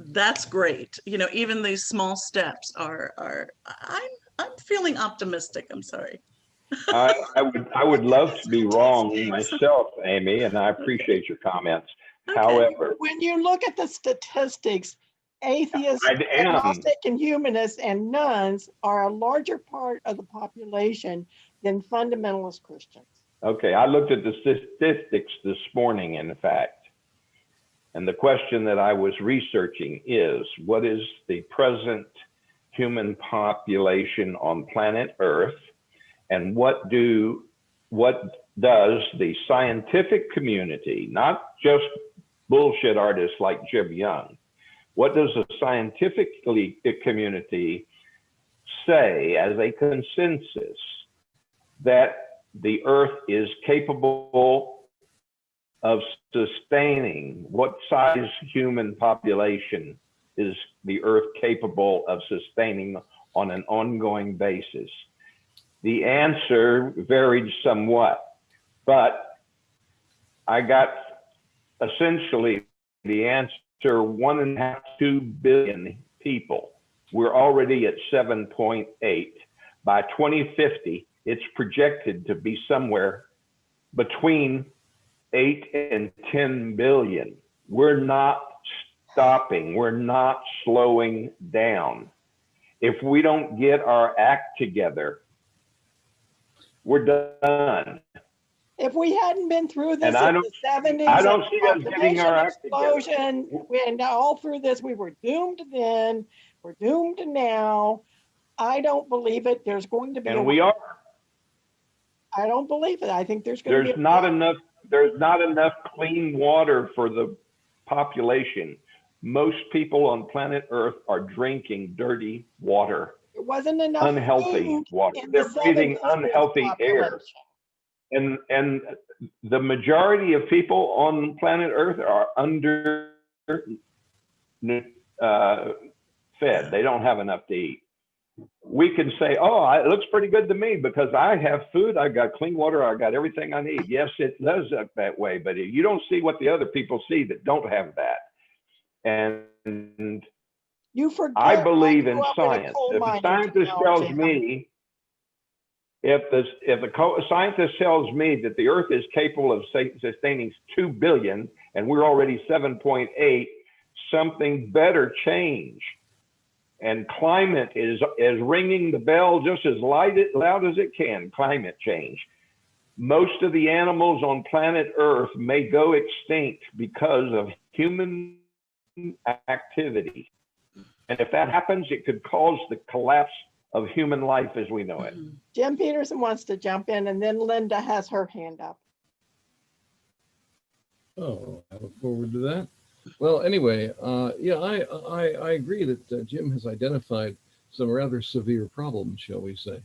that's great. You know, even these small steps are I'm feeling optimistic. I'm sorry. I would love to be wrong myself, Amy, and I appreciate your comments. Okay. However, When you look at the statistics, atheists, agnostic, and humanists and nuns are a larger part of the population than fundamentalist Christians. okay, I looked at the statistics this morning, in fact, and the question that I was researching is, what is the present human population on planet Earth, and what does the scientific community, not just bullshit artists like Jim Young, what does the scientific community say as a consensus that the Earth is capable of sustaining? What size human population is the Earth capable of sustaining on an ongoing basis? The answer varied somewhat, but I got essentially the answer 1.5 to 2 billion people. We're already at 7.8. By 2050, it's projected to be somewhere between 8 and 10 billion. We're not stopping. We're not slowing down. If we don't get our act together, we're done. If we hadn't been through this And I in don't, the seventies, I don't see us getting population our act together. explosion, and all through this, we were doomed then, we're doomed now. I don't believe it. There's going to be And we are. I don't believe it. I think there's going to be There's a not enough. There's not enough clean water for the population. Most people on planet Earth are drinking dirty water, There wasn't enough unhealthy food water. in the They're breathing 70s for this unhealthy air. And the majority of people on planet Earth are under fed. They don't have enough to eat. We can say, oh, it looks pretty good to me because I have food, I got clean water, I got everything I need. Yes, it does look that way, but you don't see what the other people see that don't have that. And You forget I believe I in grew up a science. coal If a mining scientist town, tells Jim. me, if a scientist tells me that the Earth is capable of sustaining 2 billion and we're already 7.8, something better change. And climate is ringing the bell just as loud as it can, climate change. Most of the animals on planet Earth may go extinct because of human activity. And if that happens, it could cause the collapse of human life as we know it. Jim Peterson wants to jump in, and then Linda has her hand up. Oh, I look forward to that. Well, anyway, yeah, I agree that Jim has identified some rather severe problems, shall we say.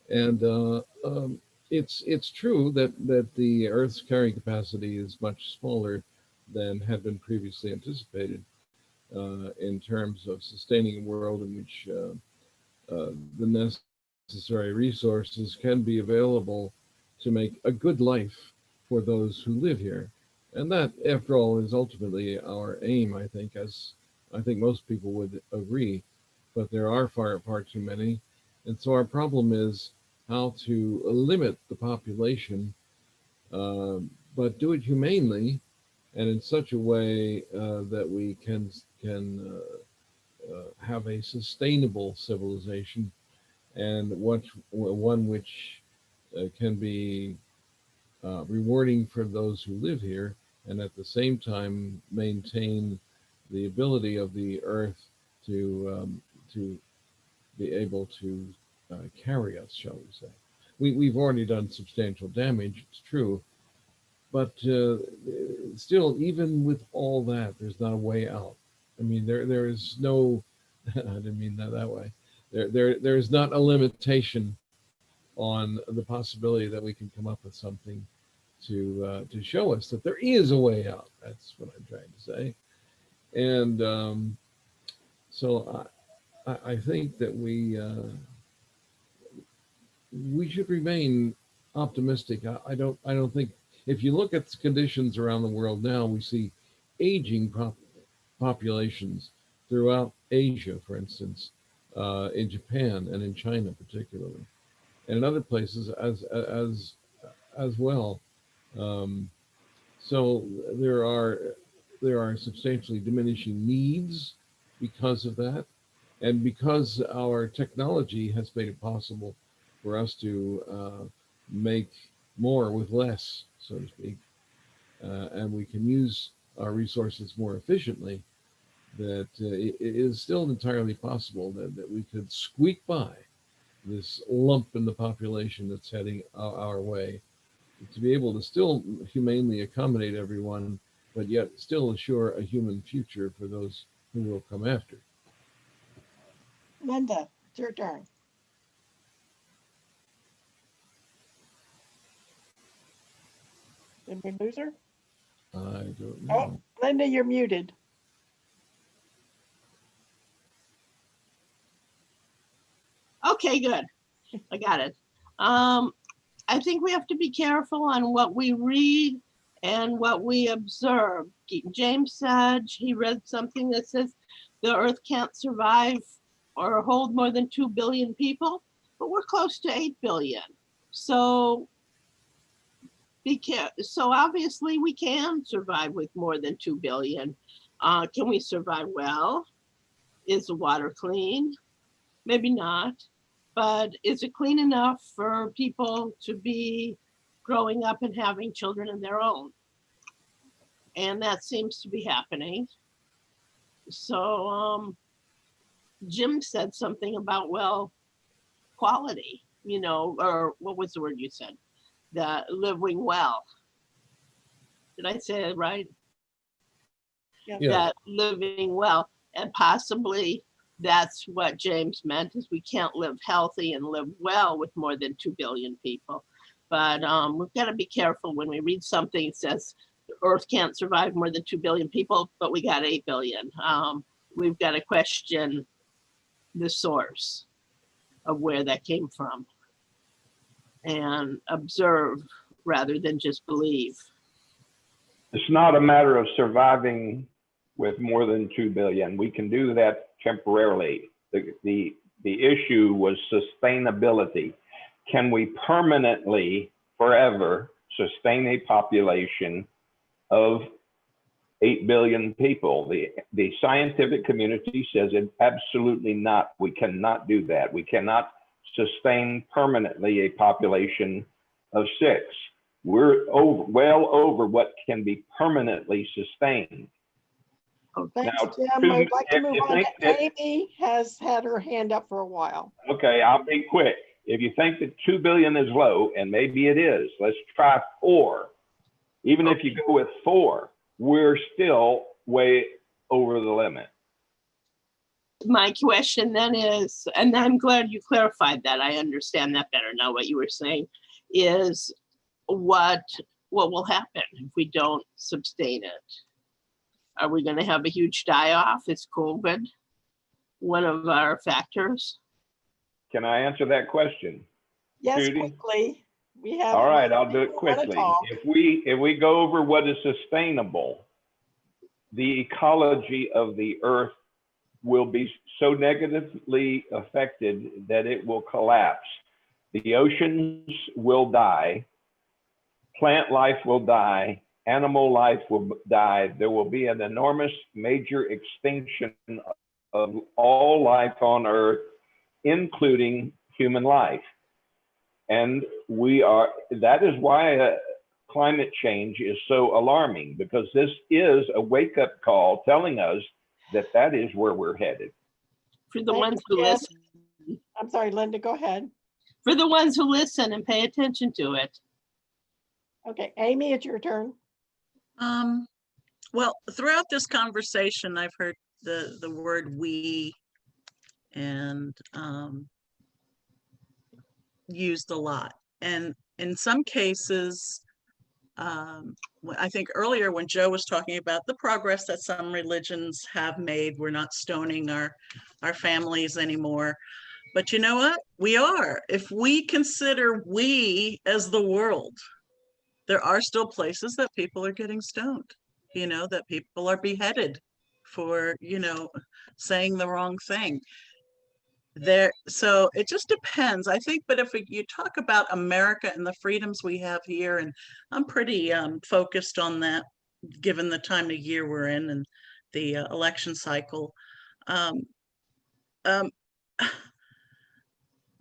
And it's true that the Earth's carrying capacity is much smaller than had been previously anticipated in terms of sustaining a world in which the necessary resources can be available to make a good life for those who live here. And that, after all, is ultimately our aim, I think, as I think most people would agree. But there are far too many. And so our problem is how to limit the population, but do it humanely and in such a way that we can have a sustainable civilization and one which can be rewarding for those who live here, and at the same time maintain the ability of the earth to be able to carry us, shall we say. We've already done substantial damage, it's true, but still, even with all that, there's not a way out. I mean, there is no, I didn't mean that way. There is not a limitation on the possibility that we can come up with something to show us that there is a way out. That's what I'm trying to say. And so I think that we should remain optimistic. I don't think, if you look at the conditions around the world now, we see aging populations throughout Asia, for instance, in Japan and in China particularly, and in other places as well. So there are substantially diminishing needs because of that, and because our technology has made it possible for us to make more with less, so to speak, and we can use our resources more efficiently, that it is still entirely possible that we could squeak by this lump in the population that's heading our way, to be able to still humanely accommodate everyone, but yet still assure a human future for those who will come after. Linda, it's your turn. Did we lose her? I don't Oh, know. Linda, you're muted. Okay, good. I got it. I think we have to be careful on what we read and what we observe. James said he read something that says the earth can't survive or hold more than 2 billion people, but we're close to 8 billion. So so obviously we can survive with more than 2 billion. Can we survive well? Is the water clean? Maybe not, but is it clean enough for people to be growing up and having children of their own. And that seems to be happening. So Jim said something about, well, quality, you know, or what was the word you said? The living well. Did I say it right? Yeah. Yeah. That living well, and possibly that's what James meant, is we can't live healthy and live well with more than 2 billion people. But we've got to be careful when we read something that says the Earth can't survive more than 2 billion people, but we got 8 billion. We've got to question the source of where that came from and observe rather than just believe. It's not a matter of surviving with more than 2 billion. We can do that temporarily. The issue was sustainability. Can we permanently, forever, sustain a population of 8 billion people? The scientific community says it absolutely not. We cannot do that. We cannot sustain permanently a population of 6. We're well over what can be permanently sustained. Oh, thanks, Now, Jim. I'd like to if move you on think to that- Amy has had her hand up for a while. Okay, I'll be quick. If you think that 2 billion is low, and maybe it is, let's try 4. Even if you go with 4, we're still way over the limit. My question then is, and I'm glad you clarified that, I understand that better now what you were saying, is what will happen if we don't sustain it? Are we going to have a huge die-off? Is COVID one of our factors? Can I answer that question? Yes, Judy? quickly. We have. All right, I'll do it people who wanna quickly. talk. If we go over what is sustainable, the ecology of the earth will be so negatively affected that it will collapse. The oceans will die, plant life will die, animal life will die. There will be an enormous major extinction of all life on earth, including human life. And that is why climate change is so alarming, because this is a wake-up call telling us that is where we're headed. For the Thank ones you, who Jim. listen, I'm sorry, Linda, go ahead. for the ones who listen and pay attention to it. Okay, Amy, it's your turn. Well, throughout this conversation, I've heard the word we and used a lot. And in some cases, I think earlier when Joe was talking about the progress that some religions have made, we're not stoning our families anymore. But you know what? We are. If we consider we as the world, there are still places that people are getting stoned, you know, that people are beheaded for, you know, saying the wrong thing. So it just depends, I think. But if you talk about America and the freedoms we have here, and I'm pretty focused on that, given the time of year we're in and the election cycle.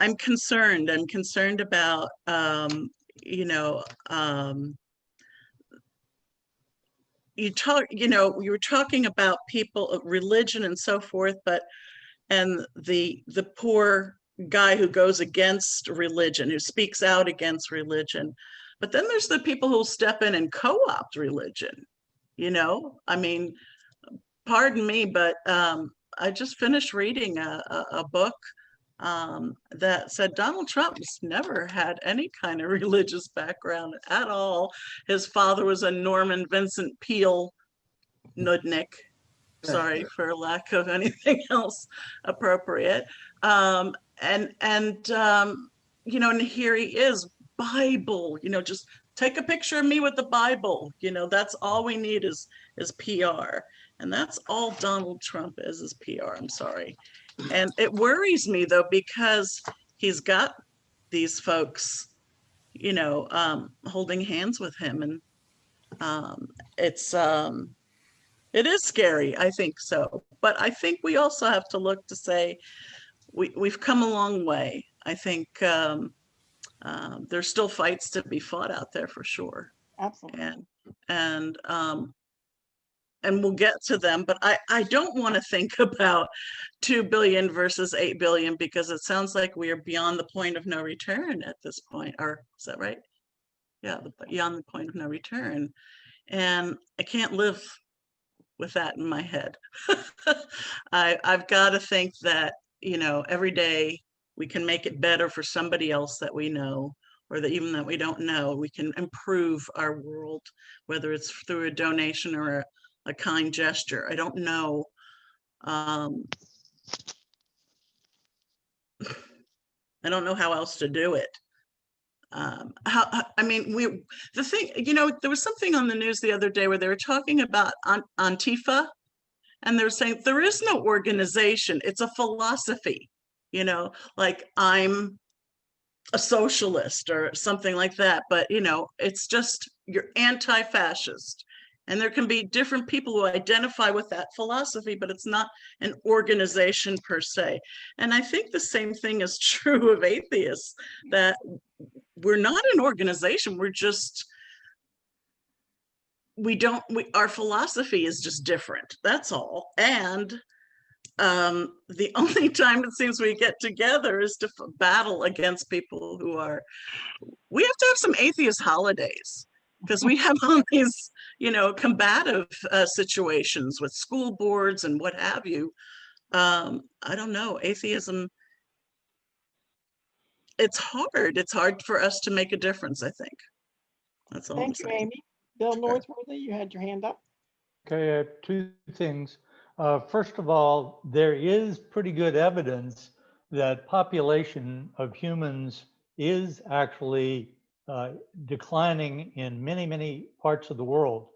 I'm concerned. I'm concerned about, you know, you were talking about people, religion and so forth, and the poor guy who goes against religion, who speaks out against religion. But then there's the people who'll step in and co-opt religion, you know? I mean, pardon me, but I just finished reading a book that said Donald Trump's never had any kind of religious background at all. His father was a Norman Vincent Peale nudnik. Sorry for lack of anything else appropriate. You know, and here he is, Bible, you know, just take a picture of me with the Bible. You know, that's all we need is PR. And that's all Donald Trump is PR, I'm sorry. And it worries me though, because he's got these folks, you know, holding hands with him. And it is scary, I think so. But I think we also have to look to say we've come a long way. I think There's still fights to be fought out there for sure. Absolutely. And we'll get to them, but I don't want to think about 2 billion versus 8 billion, because it sounds like we are beyond the point of no return at this point. Or is that right? Yeah, beyond the point of no return. And I can't live with that in my head. I've got to think that, you know, every day we can make it better for somebody else that we know, or that even that we don't know. We can improve our world, whether it's through a donation or a kind gesture. I don't know. I don't know how else to do it. I mean, the thing, you know, there was something on the news the other day where they were talking about Antifa, and they're saying there is no organization, it's a philosophy, you know, like I'm a socialist or something like that, but you know, it's just you're anti-fascist. And there can be different people who identify with that philosophy, but it's not an organization per se. And I think the same thing is true of atheists, that we're not an organization, we're just, our philosophy is just different, that's all. And the only time it seems we get together is to battle against people who are, we have to have some atheist holidays, because we have all these, you know, combative situations with school boards and what have you. I don't know, atheism, it's hard for us to make a difference, I think. That's all I'm Thank you, saying. Amy. Bill Northworthy, you had your hand up. Okay, I have two things. First of all, there is pretty good evidence that population of humans is actually declining in many, many parts of the world,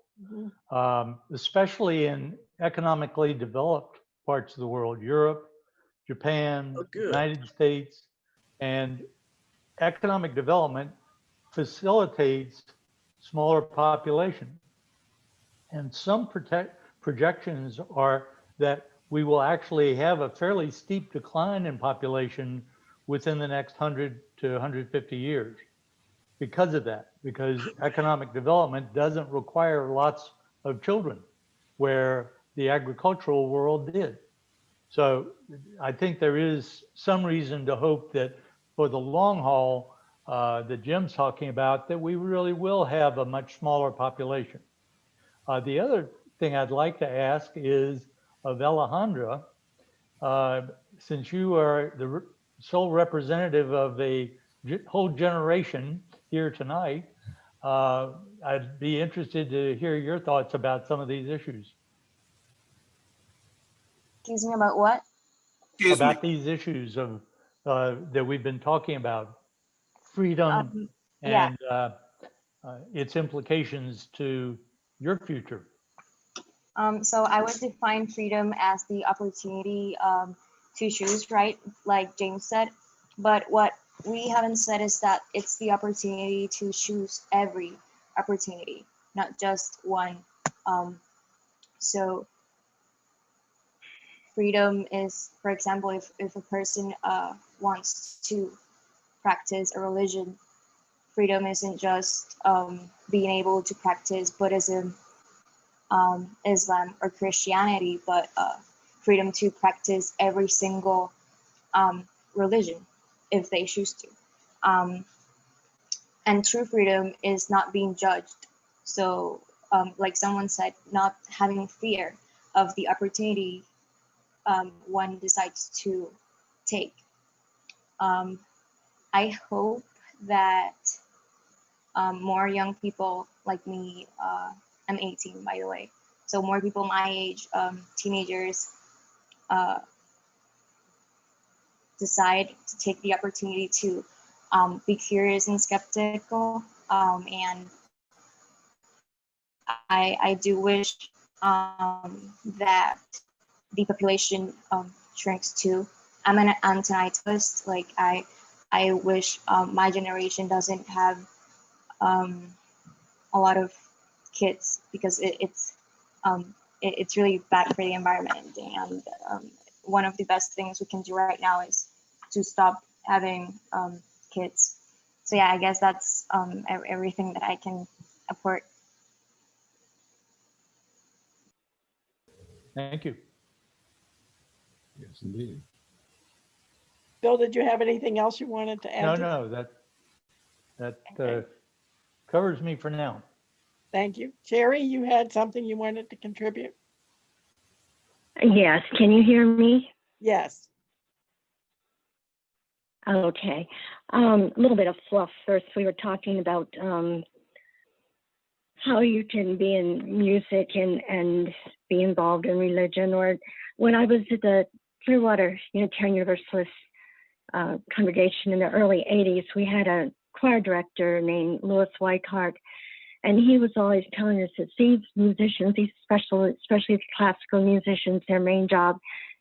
especially in economically developed parts of the world, Europe, Japan, Oh, good. United States, and economic development facilitates smaller population. And some projections are that we will actually have a fairly steep decline in population within the next 100 to 150 years because of that, because economic development doesn't require lots of children, where the agricultural world did. So I think there is some reason to hope that for the long haul that Jim's talking about, that we really will have a much smaller population. The other thing I'd like to ask is of Alejandra, since you are the sole representative of a whole generation here tonight, I'd be interested to hear your thoughts about some of these issues. Excuse me, about what? About these issues of that we've been talking about, freedom Yeah. and its implications to your future. So I would define freedom as the opportunity to choose, right? Like James said. But what we haven't said is that it's the opportunity to choose every opportunity, not just one. So freedom is, for example, if a person wants to practice a religion, freedom isn't just being able to practice Buddhism, Islam, or Christianity, but freedom to practice every single religion if they choose to. And true freedom is not being judged. So like someone said, not having fear of the opportunity one decides to take. I hope that more young people like me, I'm 18 by the way, so more people my age, teenagers, decide to take the opportunity to be curious and skeptical, and I do wish that the population shrinks too. I'm an anti-natalist. Like I wish my generation doesn't have a lot of kids, because it's really bad for the environment. And one of the best things we can do right now is to stop having kids. So yeah, I guess that's everything that I can report. Thank you. Yes, indeed. Bill, did you have anything else you wanted to add? No, that Okay. covers me for now. Thank you. Sherry, you had something you wanted to contribute? Yes, can you hear me? Yes. Okay. A little bit of fluff first. We were talking about how you can be in music and be involved in religion. Or when I was at the Clearwater Unitarian Universalist congregation in the early 80s, we had a choir director named Louis Weikart, and he was always telling us that these musicians, these especially classical musicians, their main job,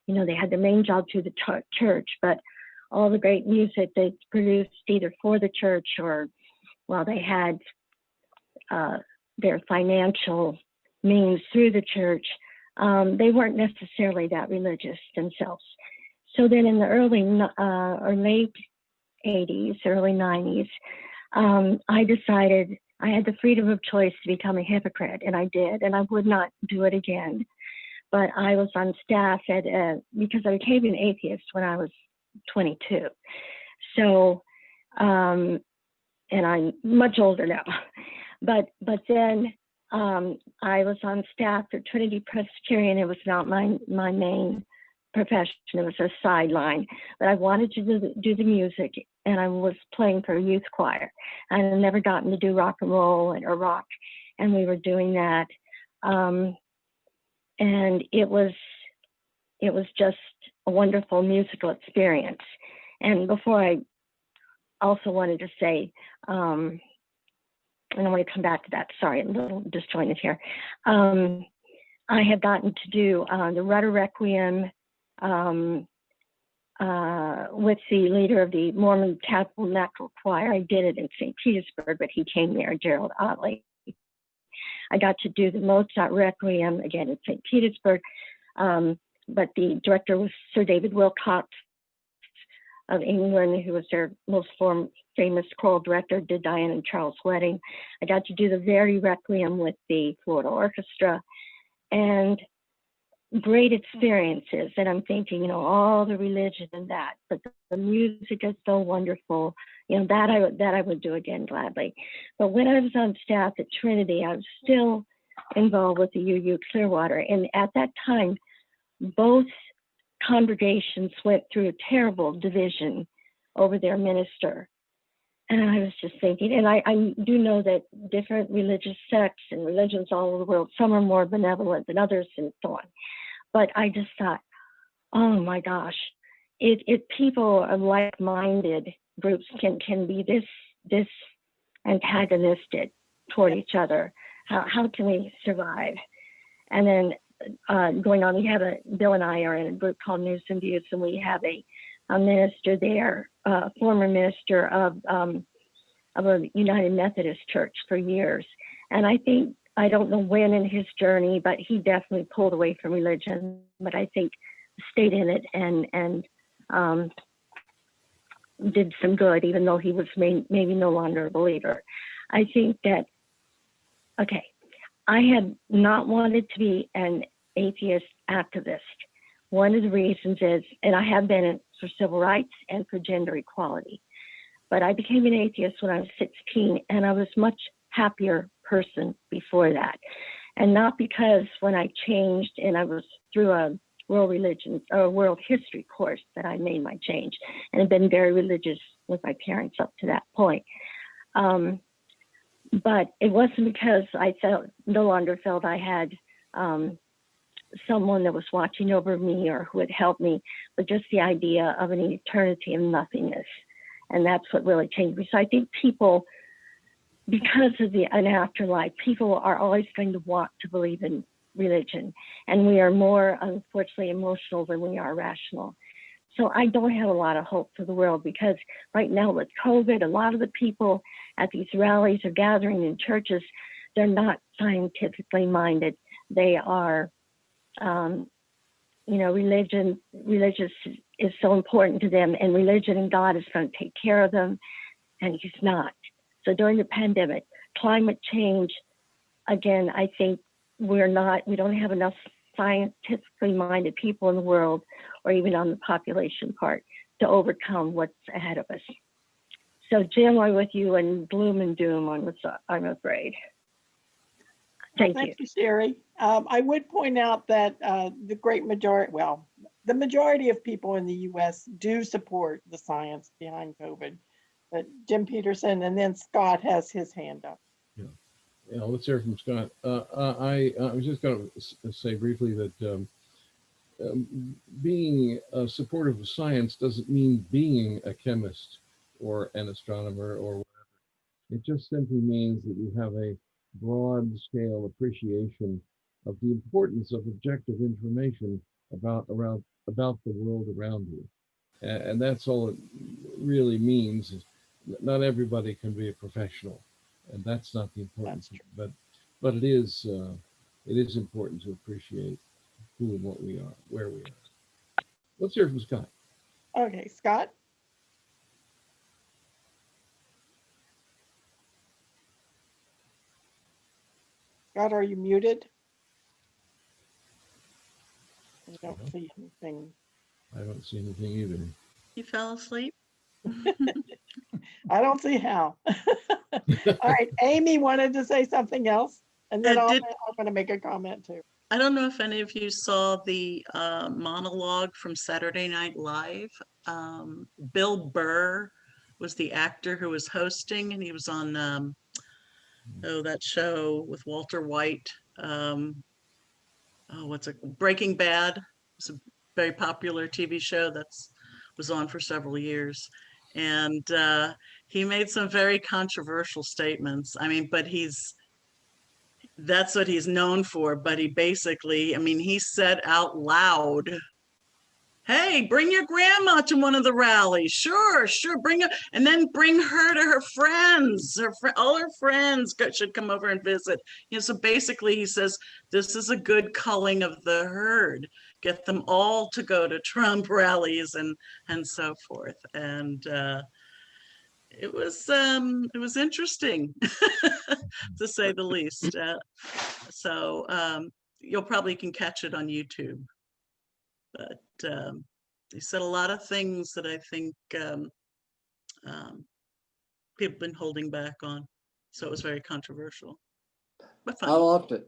they had their main job through the church, but all the great music they produced either for the church or while they had their financial means through the church, they weren't necessarily that religious themselves. So then in the early or late 80s, early 90s, I decided I had the freedom of choice to become a hypocrite, and I did, and I would not do it again. But I was on staff because I became an atheist when I was 22. So, and I'm much older now. But then I was on staff for Trinity Presbyterian. It was not my main profession. It was a sideline. But I wanted to do the music, and I was playing for a youth choir. I had never gotten to do rock and roll or rock, and we were doing that. And it was just a wonderful musical experience. And before I also wanted to say, and I want to come back to that. Sorry, I'm a little disjointed here. I have gotten to do the Rudder Requiem with the leader of the Mormon Tabernacle Choir. I did it in St. Petersburg, but he came there, Gerald Otley. I got to do the Mozart Requiem again in St. Petersburg, but the director was Sir David Wilcox of England, who was their most famous choral director, did Diana and Charles' wedding. I got to do the Verdi Requiem with the Florida Orchestra, and great experiences. And I'm thinking, all the religion and that, but the music is so wonderful. That I would do again gladly. But when I was on staff at Trinity, I was still involved with the UU Clearwater, and at that time, both congregations went through a terrible division over their minister. And I was just thinking, and I do know that different religious sects and religions all over the world, some are more benevolent than others and so on. But I just thought, oh my gosh, if people are like-minded groups can be this antagonistic toward each other, how can we survive? And then going on, Bill and I are in a group called News and Views, and we have a minister there, former minister of a United Methodist church for years. And I don't know when in his journey, but he definitely pulled away from religion, but I think stayed in it and did some good, even though he was maybe no longer a believer. I think that, okay, I had not wanted to be an atheist activist. One of the reasons is, and I have been for civil rights and for gender equality, but I became an atheist when I was 16, and I was a much happier person before that. And not because when I changed and I was through a world religion or world history course that I made my change, and have been very religious with my parents up to that point. But it wasn't because I no longer felt I had someone that was watching over me or who would help me, but just the idea of an eternity of nothingness. And that's what really changed me. So I think people, because of an afterlife, people are always going to want to believe in religion. And we are more, unfortunately, emotional than we are rational. So I don't have a lot of hope for the world, because right now with COVID, a lot of the people at these rallies are gathering in churches. They're not scientifically minded. They are, religious is so important to them, and religion and God is going to take care of them. and he's not. So during the pandemic, climate change, again, I think we don't have enough scientifically minded people in the world, or even on the population part, to overcome what's ahead of us. So Jim, I'm with you in gloom and doom, I'm afraid. Thank you. Thank you, Sherry. I would point out that the great majority, well, the majority of people in the US do support the science behind COVID. But Jim Peterson, and then Scott has his hand up. Yeah, let's hear from Scott. I was just going to say briefly that being supportive of science doesn't mean being a chemist or an astronomer or whatever. It just simply means that you have a broad scale appreciation of the importance of objective information about the world around you. And that's all it really means. Is not everybody can be a professional, and that's not the important thing. But it is important to appreciate who and what we are, where we are. Let's hear from Scott. Okay, Scott. Scott, are you muted? I don't see anything. I don't see anything either. You fell asleep? I don't see how. All right, Amy wanted to say something else, and then I'm going to make a comment too. I don't know if any of you saw the monologue from Saturday Night Live. Bill Burr was the actor who was hosting, and he was on that show with Walter White. Breaking Bad. It's a very popular TV show that's was on for several years. And he made some very controversial statements. I mean, but that's what he's known for. But he basically, he said out loud, hey, bring your grandma to one of the rallies. Sure, bring her, and then bring her to her friends. All her friends should come over and visit. So basically he says, this is a good culling of the herd. Get them all to go to Trump rallies and so forth. And it was interesting to say the least. So you'll probably can catch it on YouTube. But he said a lot of things that I think people have been holding back on. So it was very controversial. But I loved it.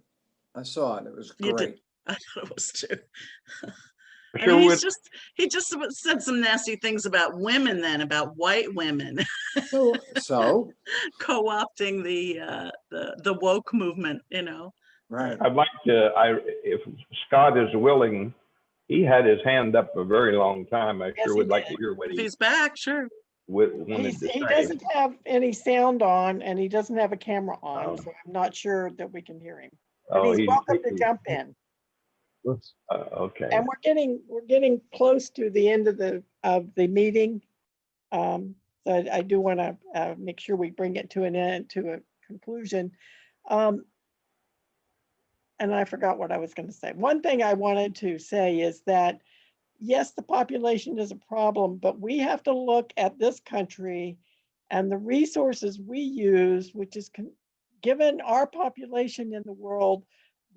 I saw it. It was You great. did. I thought it was too. He just said some nasty things about women then, about white women. So Co-opting the woke movement, Right. I'd like to, if Scott is willing, he had his hand up a very long time. I sure would like to hear what if he's back, sure. wanted to say. He doesn't have any sound on, and he doesn't have a camera on, so I'm not sure that we can hear him. But he's welcome to jump in. Okay. And we're getting close to the end of the meeting. So I do want to make sure we bring it to an end, to a conclusion. And I forgot what I was going to say. One thing I wanted to say is that, yes, the population is a problem, but we have to look at this country and the resources we use, which is given our population in the world,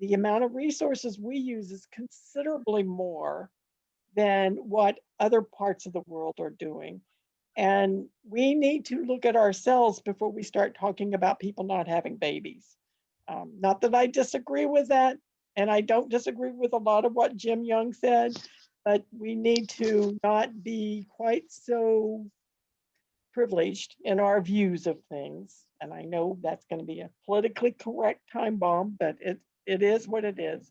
the amount of resources we use is considerably more than what other parts of the world are doing. And we need to look at ourselves before we start talking about people not having babies. Not that I disagree with that, and I don't disagree with a lot of what Jim Young said, but we need to not be quite so privileged in our views of things. And I know that's going to be a politically correct time bomb, but it is what it is,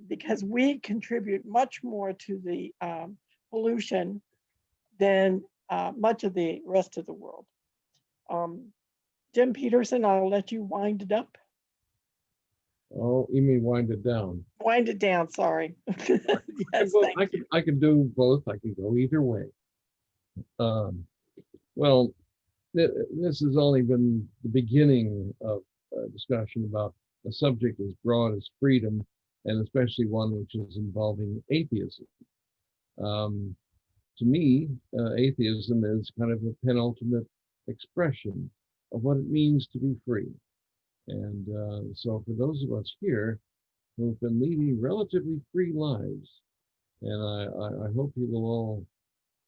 because we contribute much more to the pollution than much of the rest of the world. Jim Peterson, I'll let you wind it up. Oh, you mean wind it down? Wind it down, sorry. Yes, I can do both. I can go either way. Well, this has only been the beginning of a discussion about a subject as broad as freedom, and especially one which is involving atheism. To me, atheism is kind of a penultimate expression of what it means to be free. And so for those of us here who've been leading relatively free lives, and I hope you will all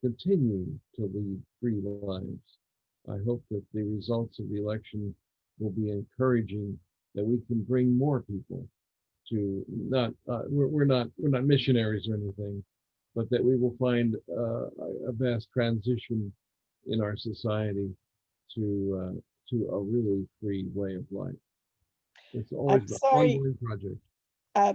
continue to lead free lives. I hope that the results of the election will be encouraging, that we can bring more people to we're not missionaries or anything, but that we will find a vast transition in our society to a really free way of life. It's always an ongoing project.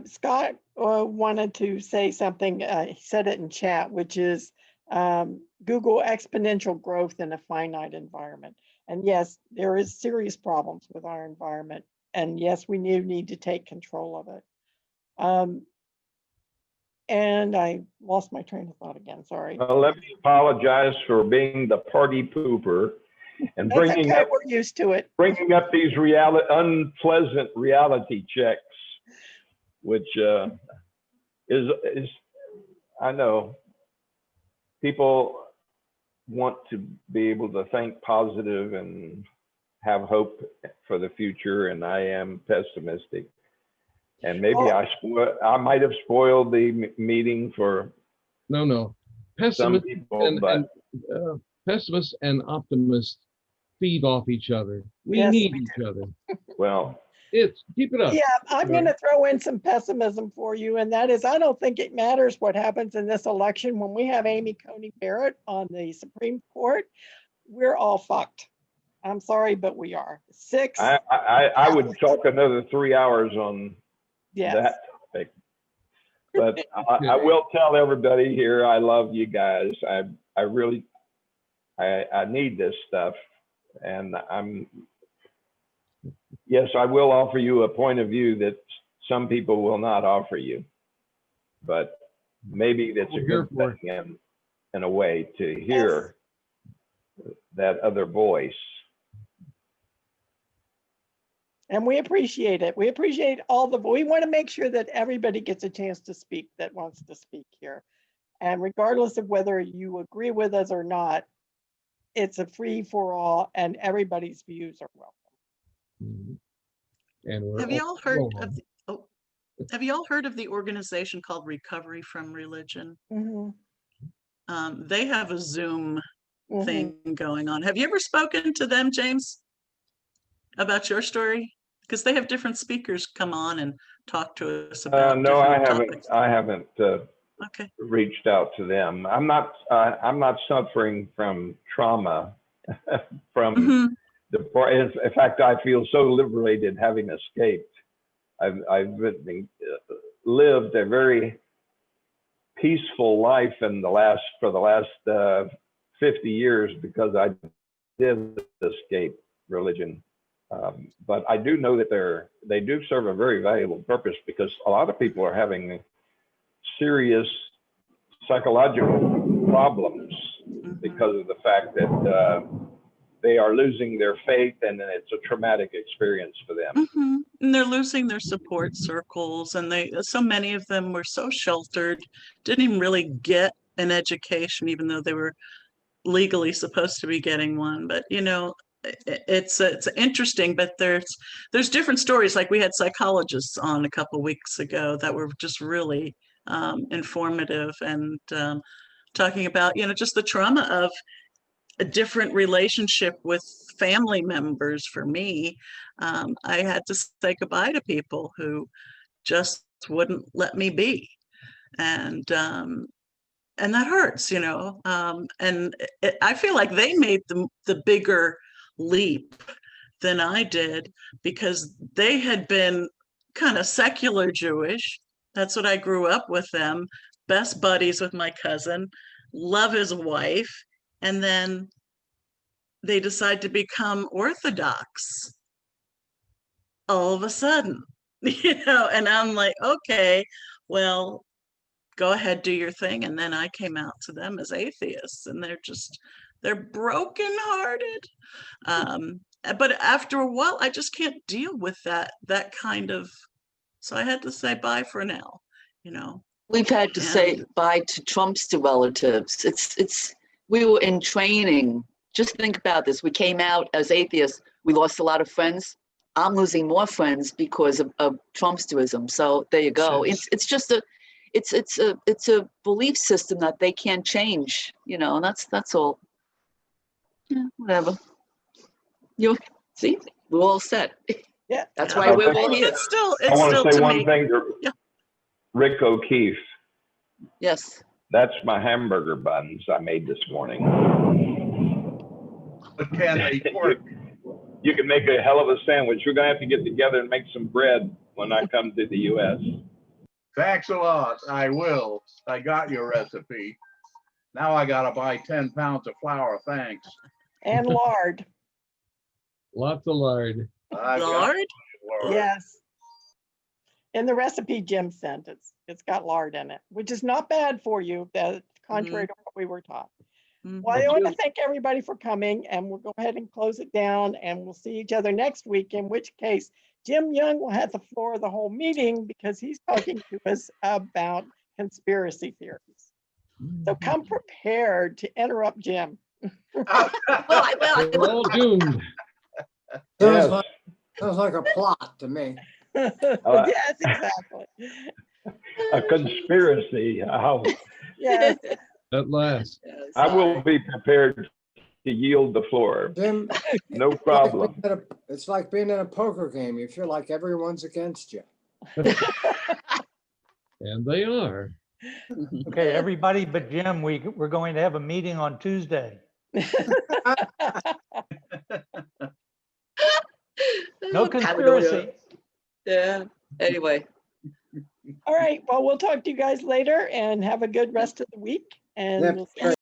Scott wanted to say something. He said it in chat, which is Google exponential growth in a finite environment. And yes, there is serious problems with our environment. And yes, we need to take control of it. And I lost my train of thought again. Sorry. Well, let me apologize for being the party pooper and That's okay, we're used to it. bringing up these unpleasant reality checks, which is I know people want to be able to think positive and have hope for the future, and I am pessimistic. And maybe I might have spoiled the meeting for No. some people, but Pessimists and optimists feed off each other. We Yes, need we each other. well, Keep it up. Yeah, I'm going to throw in some pessimism for you, and that is I don't think it matters what happens in this election. When we have Amy Coney Barrett on the Supreme Court, we're all fucked. I'm sorry, but we are. I would talk another 3 hours on that topic. But I will tell everybody here, I love you guys. I really need this stuff. And yes, I will offer you a point of view that some people will not offer you. But maybe that's a good thing in a way to hear that other voice. And we appreciate it. We appreciate we want to make sure that everybody gets a chance to speak that wants to speak here. And regardless of whether you agree with us or not, it's a free for all and everybody's views are welcome. And we're Have you all heard of have you all heard of the organization called Recovery from Religion? Mm-hmm. They have a Zoom thing going on. Have you ever spoken to them, James, about your story? Because they have different speakers come on and talk to us about no, I topics. haven't reached out to them. I'm not suffering from trauma from in fact, I feel so liberated having escaped. I've lived a very peaceful life for the last 50 years because I did escape religion. But I do know that they do serve a very valuable purpose, because a lot of people are having serious psychological problems because of the fact that they are losing their faith, and it's a traumatic experience for them. And they're losing their support circles, and so many of them were so sheltered, didn't even really get an education, even though they were legally supposed to be getting one. But it's interesting, but there's different stories. Like we had psychologists on a couple weeks ago that were just really informative and talking about just the trauma of a different relationship with family members. For me, I had to say goodbye to people who just wouldn't let me be, and that hurts, and I feel like they made the bigger leap than I did, because they had been kind of secular Jewish. That's what I grew up with them, best buddies with my cousin, love his wife, and then they decide to become Orthodox all of a sudden, and I'm like, okay, well, go ahead, do your thing. And then I came out to them as atheists, and they're brokenhearted. But after a while, I just can't deal with that kind of, so I had to say bye for now, We've had to say bye to Trump's relatives. We were in training just think about this. We came out as atheists. We lost a lot of friends. I'm losing more friends because of Trumpsterism. So there you go. It's just it's a belief system that they can't change, and that's all. Yeah, whatever. You see, we're all set. Yeah. That's Yeah, why we're but all here. It's still I want to say to one make, thing to Yeah. Rick O'Keefe. Yes. That's my hamburger buns I made this morning. But can they work? You can make a hell of a sandwich. We're going to have to get together and make some bread when I come to the U.S. Thanks a lot. I will. I got your recipe. Now I gotta buy 10 pounds of flour. Thanks. And lard. Lots of lard. I've got Lord, lard. Yes. In the recipe Jim sent, it's got lard in it, which is not bad for you, that contrary to what we were taught. Mhm. Well, I want to thank everybody for coming, and we'll go ahead and close it down, and we'll see each other next week, in which case Jim Young will have the floor of the whole meeting because he's talking to us about conspiracy theories. So come prepared to interrupt Jim. We're all doomed. Sounds like a plot to me. Yes, exactly. A conspiracy. Yes. At last. I will be prepared to yield the floor. Jim, No problem. it's like being in a poker game. You feel like everyone's against you. And they are. Okay, everybody but Jim, we're going to have a meeting on Tuesday. No conspiracy. Yeah. Anyway. All right. Well, we'll talk to you guys later and have a good rest of the week. And Yep. we'll see